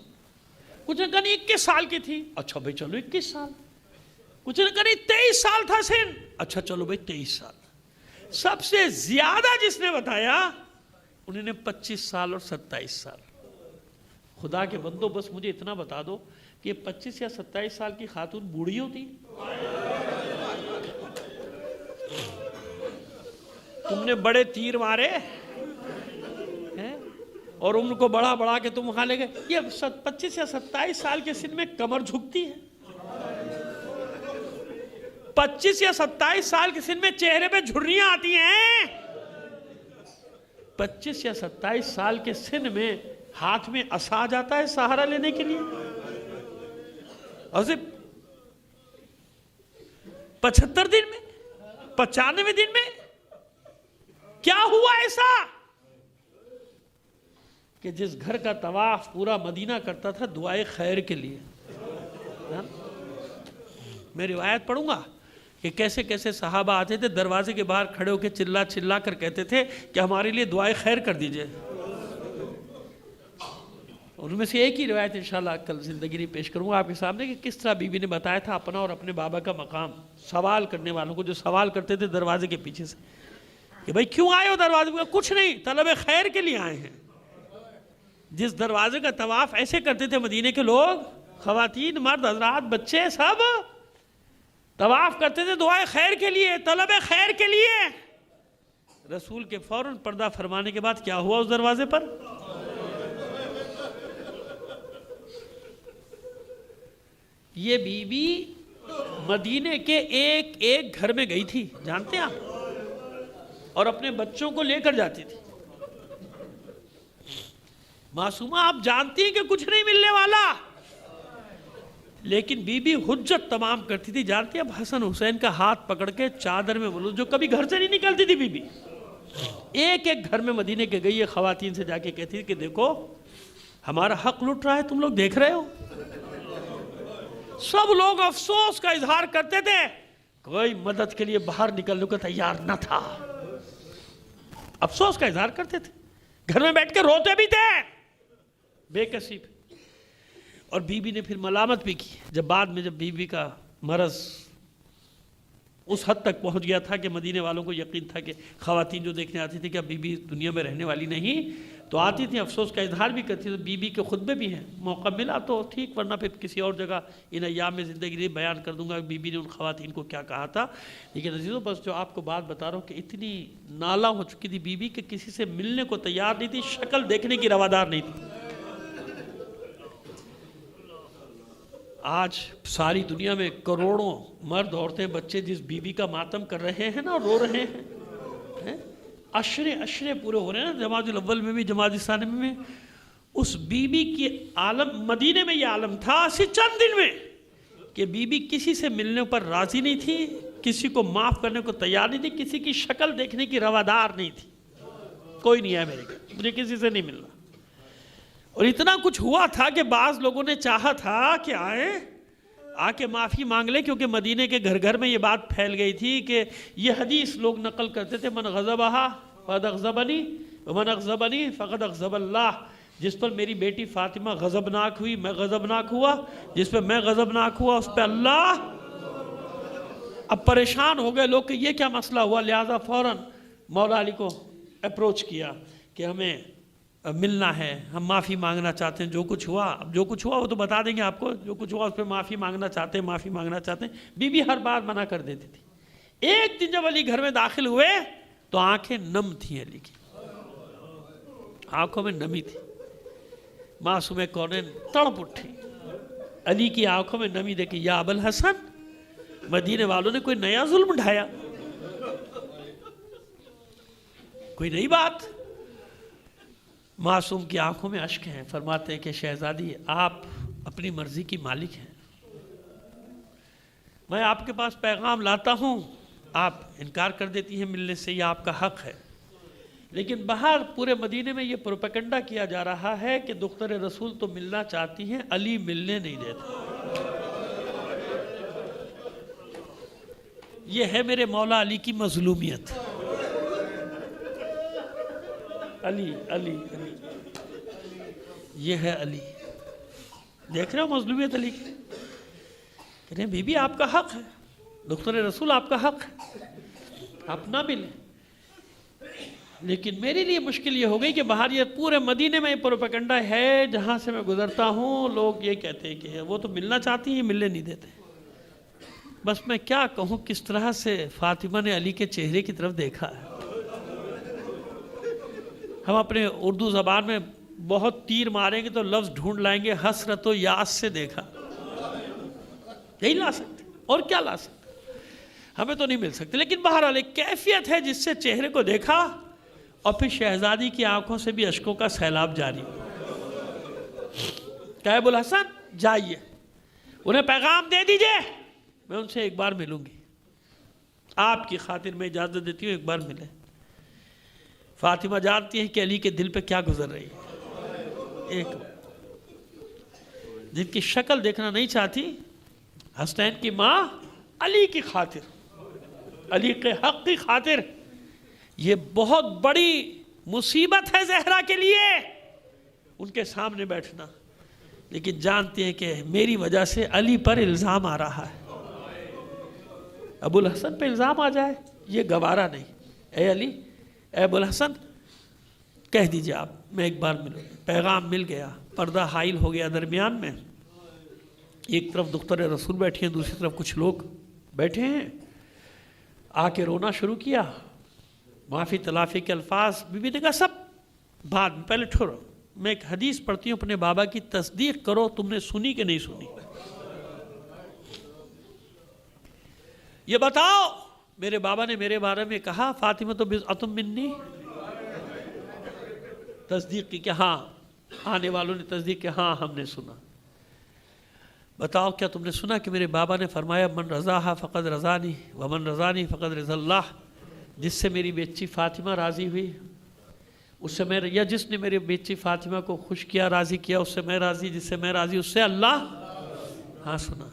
کچھ نے کہا نہیں 21 سال کی تھی، اچھا بھائی چلو 21 سال، کچھ نے کہا نہیں 23 سال تھا سن، اچھا چلو بھائی 23 سال۔ سب سے زیادہ جس نے بتایا انہوں نے 25 سال اور 27 سال۔ خدا کے بندو بس مجھے اتنا بتا دو کہ 25 یا 27 سال کی خاتون بوڑھی ہوتی؟ تم نے بڑے تیر مارے اور عمر کو بڑھا بڑھا کے تم وہاں لے گئے، یہ 25 یا 27 سال کے سن میں کمر جھکتی ہے، 25 یا 27 سال کے سن میں چہرے پہ جھریاں آتی ہیں، 25 یا 27 سال کے سن میں ہاتھ میں عصا جاتا ہے سہارا لینے کے لیے، اور صرف 75 دن میں 95 دن میں کیا ہوا ایسا کہ جس گھر کا طواف پورا مدینہ کرتا تھا دعائے خیر کے لیے؟ میں روایت پڑھوں گا کہ کیسے کیسے صحابہ آتے تھے دروازے کے باہر کھڑے ہو کے چلا چلا کر کہتے تھے کہ ہمارے لیے دعائے خیر کر دیجئے۔ ان میں سے ایک ہی روایت انشاءاللہ کل زندگی پیش کروں گا آپ کے سامنے کہ کس طرح بی بی نے بتایا تھا اپنا اور اپنے بابا کا مقام سوال کرنے والوں کو، جو سوال کرتے تھے دروازے کے پیچھے سے کہ بھائی کیوں آئے ہو دروازے پہ؟ کچھ نہیں، طلب خیر کے لیے آئے ہیں۔ جس دروازے کا طواف ایسے کرتے تھے مدینے کے لوگ، خواتین مرد حضرات بچے سب طواف کرتے تھے دعائے خیر کے لیے، طلب خیر کے لیے۔ رسول کے فوراً پردہ فرمانے کے بعد کیا ہوا اس دروازے پر؟ یہ بی بی مدینے کے ایک ایک گھر میں گئی تھی، جانتے ہیں آپ، اور اپنے بچوں کو لے کر جاتی تھی۔ معصومہ آپ جانتی ہیں کہ کچھ نہیں ملنے والا، لیکن بی بی حجت تمام کرتی تھی۔ جانتی ہیں اب حسن حسین کا ہاتھ پکڑ کے چادر میں ملوث، جو کبھی گھر سے نہیں نکلتی تھی بی بی، ایک ایک گھر میں مدینے کے گئی ہے، خواتین سے جا کے کہتی تھی کہ دیکھو ہمارا حق لٹ رہا ہے، تم لوگ دیکھ رہے ہو۔ سب لوگ افسوس کا اظہار کرتے تھے، کوئی مدد کے لیے باہر نکلنے کو تیار نہ تھا، افسوس کا اظہار کرتے تھے، گھر میں بیٹھ کے روتے بھی تھے بے کسی پہ۔ اور بی بی نے پھر ملامت بھی کی، جب بعد میں جب بی بی کا مرض اس حد تک پہنچ گیا تھا کہ مدینے والوں کو یقین تھا کہ خواتین جو دیکھنے آتی تھی کہ بی بی دنیا میں رہنے والی نہیں، تو آتی تھیں، افسوس کا اظہار بھی کرتی تھی. تو بی بی کے خطبے بھی ہیں، موقع ملا تو ٹھیک، ورنہ پھر کسی اور جگہ ان ایام میں زندگی بیان کر دوں گا بی بی نے ان خواتین کو کیا کہا تھا. لیکن عزیزوں بس جو آپ کو بات بتا رہا ہوں کہ اتنی نالا ہو چکی تھی بی بی کہ کسی سے ملنے کو تیار نہیں تھی، شکل دیکھنے کی روادار نہیں تھی. آج ساری دنیا میں کروڑوں مرد، عورتیں، بچے جس بی بی کا ماتم کر رہے ہیں نا، رو رہے ہیں، عشرے پورے ہو رہے ہیں نا، جمادی الاول میں بھی، جمادی الثانی میں. اس بی بی کی عالم، مدینے میں یہ عالم تھا اسی چند دن میں کہ بی بی کسی سے ملنے پر راضی نہیں تھی، کسی کو معاف کرنے کو تیار نہیں تھی، کسی کی شکل دیکھنے کی روادار نہیں تھی. کوئی نہیں ہے میرے گھر، مجھے کسی سے نہیں ملنا. اور اتنا کچھ ہوا تھا کہ بعض لوگوں نے چاہا تھا کہ آ کے معافی مانگ لے، کیونکہ مدینے کے گھر گھر میں یہ بات پھیل گئی تھی کہ یہ حدیث لوگ نقل کرتے تھے، من غضبہا فقد اغضبنی ومن اغضبنی فقد اغضب اللہ. جس پر میری بیٹی فاطمہ غضبناک ہوئی میں غضبناک ہوا، جس پہ میں غضبناک ہوا اس پہ اللہ. اب پریشان ہو گئے لوگ کہ یہ کیا مسئلہ ہوا، لہذا فوراً مولا علی کو اپروچ کیا کہ ہمیں ملنا ہے، ہم معافی مانگنا چاہتے ہیں. جو کچھ ہوا، اب جو کچھ ہوا وہ تو بتا دیں گے آپ کو، جو کچھ ہوا اس پہ معافی مانگنا چاہتے ہیں، معافی مانگنا چاہتے ہیں. بی بی ہر بات منع کر دیتی تھی. ایک دن جب علی گھر میں داخل ہوئے تو آنکھیں نم تھیں، علی کی آنکھوں میں نمی تھی. معصوم کونین تڑپ اٹھی، علی کی آنکھوں میں نمی دیکھی. یا ابو الحسن، مدینے والوں نے کوئی نیا ظلم ڈھایا، کوئی نئی بات؟ معصوم کی آنکھوں میں اشک ہیں. فرماتے ہیں کہ شہزادی آپ اپنی مرضی کی مالک ہیں، میں آپ کے پاس پیغام لاتا ہوں، آپ انکار کر دیتی ہیں ملنے سے، یہ آپ کا حق ہے. لیکن باہر پورے مدینے میں یہ پروپیگنڈا کیا جا رہا ہے کہ دختر رسول تو ملنا چاہتی ہیں، علی ملنے نہیں دیتے. یہ ہے میرے مولا علی کی مظلومیت. علی علی علی، یہ ہے علی. دیکھ رہے ہو مظلومیت علی کی؟ کہہ رہے ہیں بی بی آپ کا حق ہے، دختر رسول آپ کا حق ہے، آپ نہ ملیں. لیکن میرے لیے مشکل یہ ہو گئی کہ باہر یہ پورے مدینے میں پروپیگنڈا ہے، جہاں سے میں گزرتا ہوں لوگ یہ کہتے ہیں کہ وہ تو ملنا چاہتی ہیں، ملنے نہیں دیتے. بس میں کیا کہوں کس طرح سے فاطمہ نے علی کے چہرے کی طرف دیکھا ہے. ہم اپنے اردو زبان میں بہت تیر ماریں گے تو لفظ ڈھونڈ لائیں گے، حسرت و یاس سے دیکھا. یہی لا سکتے، اور کیا لا سکتے؟ ہمیں تو نہیں مل سکتے. لیکن بہرحال ایک کیفیت ہے جس سے چہرے کو دیکھا، اور پھر شہزادی کی آنکھوں سے بھی اشکوں کا سیلاب جاری. کہ ابو الحسن جائیے، انہیں پیغام دے دیجئے، میں ان سے ایک بار ملوں گی، آپ کی خاطر میں اجازت دیتی ہوں، ایک بار ملیں. فاطمہ جانتی ہیں کہ علی کے دل پہ کیا گزر رہی ہے. ایک جن کی شکل دیکھنا نہیں چاہتی، حسنین کی ماں، علی کی خاطر، علی کے حق کی خاطر. یہ بہت بڑی مصیبت ہے زہرا کے لیے ان کے سامنے بیٹھنا. لیکن جانتے ہیں کہ میری وجہ سے علی پر الزام آ رہا ہے. ابو الحسن پہ الزام آ جائے یہ گوارا نہیں. اے علی، اے ابو الحسن، کہہ دیجئے آپ میں ایک بار ملوں. پیغام مل گیا، پردہ حائل ہو گیا درمیان میں. ایک طرف دختر رسول بیٹھی ہیں، دوسری طرف کچھ لوگ بیٹھے ہیں. آ کے رونا شروع کیا، معافی تلافی کے الفاظ. بی بی نے کہا سب بعد میں، پہلے ٹھہرو، میں ایک حدیث پڑھتی ہوں اپنے بابا کی، تصدیق کرو تم نے سنی کہ نہیں سنی. یہ بتاؤ میرے بابا نے میرے بارے میں کہا فاطمہ تو بضعۃ منی، تصدیق کی کہ ہاں، آنے والوں نے تصدیق کی ہاں ہم نے سنا. بتاؤ کیا تم نے سنا کہ میرے بابا نے فرمایا من رضاہا فقد رضانی ومن رضانی فقد رضا اللہ. جس سے میری بیٹی فاطمہ راضی ہوئی اس سے میں، یا جس نے میری بیٹی فاطمہ کو خوش کیا، راضی کیا، اس سے میں راضی، جس سے میں راضی اس سے اللہ. ہاں سنا.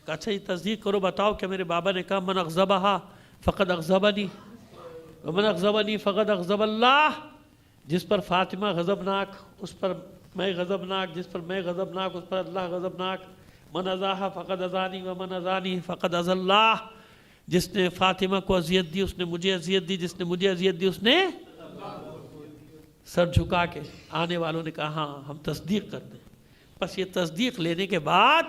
اچھا یہ تصدیق کرو، بتاؤ کہ میرے بابا نے کہا من اغضبہا فقد اغضبنی ومن اغضبنی فقد اغضب اللہ. جس پر فاطمہ غضبناک اس پر میں غضبناک، جس پر میں غضبناک اس پر اللہ غضبناک. من اذاہا فقد اذانی ومن اذانی فقد اذى اللہ. جس نے فاطمہ کو اذیت دی اس نے مجھے اذیت دی، جس نے مجھے اذیت دی اس نے سر جھکا کے آنے والوں نے کہا ہاں ہم تصدیق کرتے ہیں۔ بس یہ تصدیق لینے کے بعد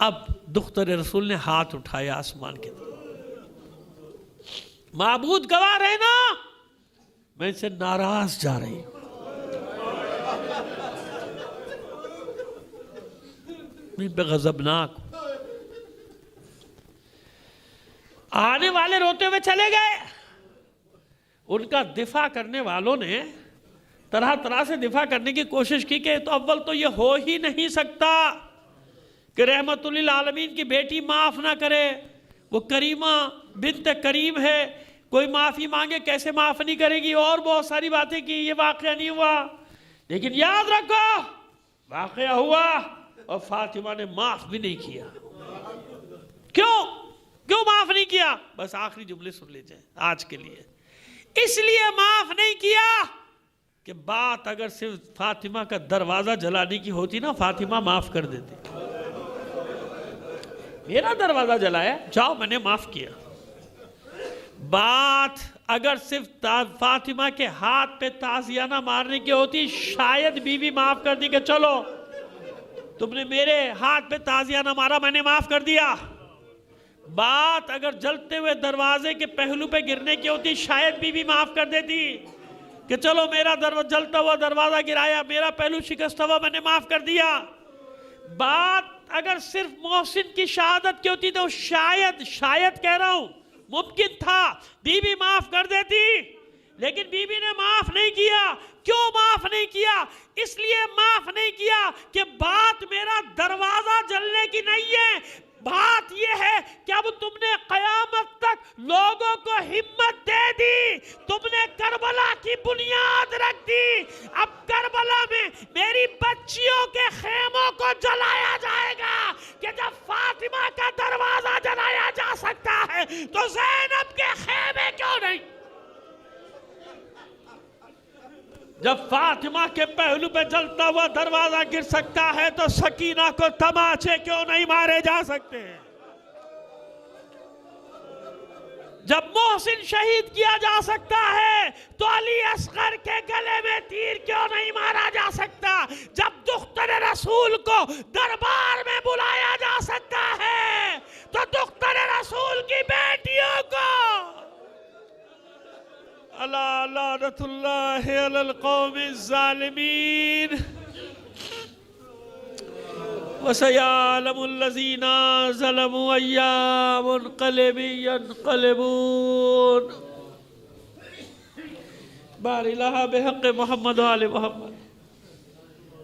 اب دختر رسول نے ہاتھ اٹھایا آسمان کی طرف، معبود گواہ رہنا میں ان سے ناراض جا رہی ہوں، میں ان پہ غضبناک ہوں۔ آنے والے روتے ہوئے چلے گئے، ان کا دفاع کرنے والوں نے طرح طرح سے دفاع کرنے کی کوشش کی کہ تو اول تو یہ ہو ہی نہیں سکتا کہ رحمت للعالمین کی بیٹی معاف نہ کرے، وہ کریمہ بنت کریم ہے، کوئی معافی مانگے کیسے معاف نہیں کرے گی، اور بہت ساری باتیں کی، یہ واقعہ نہیں ہوا، لیکن یاد رکھو واقعہ ہوا اور فاطمہ نے معاف بھی نہیں کیا۔ کیوں معاف نہیں کیا؟ بس آخری جملے سن لیجئے آج کے لیے، اس لیے معاف نہیں کیا کہ بات اگر صرف فاطمہ کا دروازہ جلانے کی ہوتی نا فاطمہ معاف کر دیتی، میرا دروازہ جلایا جاؤ میں نے معاف کیا۔ بات اگر صرف فاطمہ کے ہاتھ پہ تازیانہ مارنے کی ہوتی شاید بیوی معاف کر دی کہ چلو تم نے میرے ہاتھ پہ تازیانہ مارا میں نے معاف کر دیا۔ بات اگر جلتے ہوئے دروازے کے پہلو پہ گرنے کی ہوتی شاید بیوی معاف کر دیتی کہ چلو میرا جلتا ہوا دروازہ گرایا، میرا پہلو شکست ہوا میں نے معاف کر دیا۔ بات اگر صرف محسن کی شہادت کی ہوتی تو شاید کہہ رہا ہوں ممکن تھا بیوی معاف کر دیتی، لیکن بیوی نے معاف نہیں کیا۔ کیوں معاف نہیں کیا؟ اس لیے معاف نہیں کیا کہ بات میرا دروازہ جلنے کی نہیں ہے، بات یہ ہے کہ اب تم نے قیامت تک لوگوں کو ہمت دے دی، تم نے کربلا کی بنیاد رکھ دی، اب کربلا میں میری بچیوں کے خیموں کو جلایا جائے گا کہ جب فاطمہ کا دروازہ جلایا جا سکتا ہے تو زینب کے خیمے کیوں نہیں؟ جب فاطمہ کے پہلو پہ جلتا ہوا دروازہ گر سکتا ہے تو سکینہ کو تماچے کیوں نہیں مارے جا سکتے؟ جب محسن شہید کیا جا سکتا ہے تو علی اصغر کے گلے میں تیر کیوں نہیں مارا جا سکتا؟ جب دختر رسول کو دربار میں بلایا جا سکتا ہے تو دختر رسول کی بیٹیوں کو اللہ لعنت اللہ علی القوم الظالمین وَسَيَعْلَمُ الَّذِينَ ظَلَمُوا أَيَّ مُنْقَلِبٍ يَنْقَلِبُونَ۔ بار الہ بحق محمد و آل محمد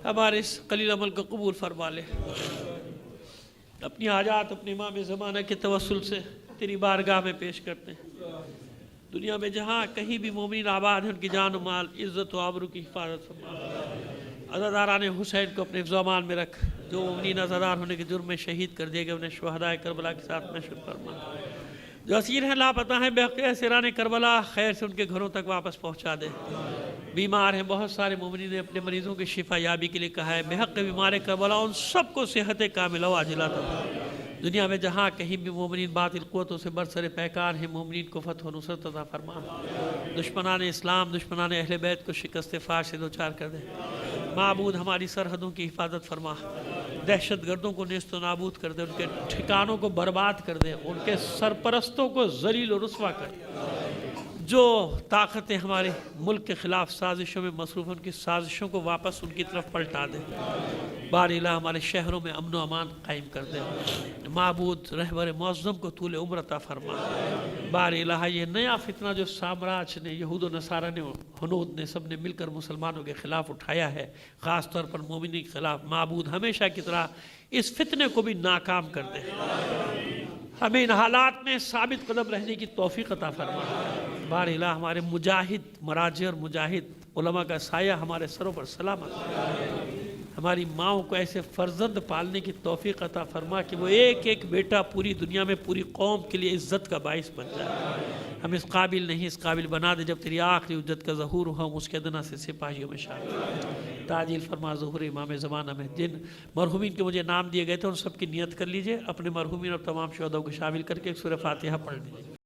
ہمارے اس قلیل عمل کو قبول فرما لے، اپنی حاجات اپنے امام زمانہ کے توسل سے تیری بارگاہ میں پیش کرتے ہیں۔ دنیا میں جہاں کہیں بھی مومنین آباد ہیں ان کی جان و مال عزت و آبرو کی حفاظت فرما۔ عزاداران حسین کو اپنے حفظ و امان میں رکھ، جو مومنین عزادار ہونے کے جرم میں شہید کر دیے گئے انہیں شہدائے کربلا کے ساتھ محشور فرما۔ جو اسیر ہیں لاپتہ ہیں بحق اسیران کربلا خیر سے ان کے گھروں تک واپس پہنچا دے۔ بیمار ہیں بہت سارے مومنین نے اپنے مریضوں کی شفا یابی کے لیے کہا ہے، بحق بیمار کربلا ان سب کو صحت کاملہ و عاجلہ عطا۔ دنیا میں جہاں کہیں بھی مومنین باطل قوتوں سے برسر پیکار ہیں، مومنین کو فتح و نصرت عطا فرما۔ دشمنان اسلام دشمنان اہل بیت کو شکست فاش سے دوچار کر دے۔ معبود ہماری سرحدوں کی حفاظت فرما، دہشت گردوں کو نیست و نابود کر دے، ان کے ٹھکانوں کو برباد کر دے، ان کے سرپرستوں کو ذلیل و رسوا کر دے۔ جو طاقتیں ہمارے ملک کے خلاف سازشوں میں مصروف ان کی سازشوں کو واپس ان کی طرف پلٹا دے۔ بار الہ ہمارے شہروں میں امن و امان قائم کر دے۔ معبود رہبر معظم کو طول عمر عطا فرما۔ بار الہ یہ نیا فتنہ جو سامراج نے یہود و نصارہ نے ہنود نے سب نے مل کر مسلمانوں کے خلاف اٹھایا ہے، خاص طور پر مومنین کے خلاف، معبود ہمیشہ کی طرح اس فتنے کو بھی ناکام کر دے۔ ہمیں ان حالات میں ثابت قدم رہنے کی توفیق عطا فرما۔ بار الہ ہمارے مجاہد مراجع اور مجاہد علماء کا سایہ ہمارے سروں پر سلامت۔ ہماری ماؤں کو ایسے فرزند پالنے کی توفیق عطا فرما کہ وہ ایک ایک بیٹا پوری دنیا میں پوری قوم کے لیے عزت کا باعث بن جائے۔ ہم اس قابل نہیں، اس قابل بنا دے جب تیری آخری حجت کا ظہور ہو، ہم اس کے ادنا سے سپاہیوں میں شامل تعجیل فرما ظہور امام زمانہ میں۔ جن مرحومین کے مجھے نام دیے گئے تھے ان سب کی نیت کر لیجئے، اپنے مرحومین اور تمام شہداء کو شامل کر کے ایک سورہ فاتحہ پڑھ لیجئے۔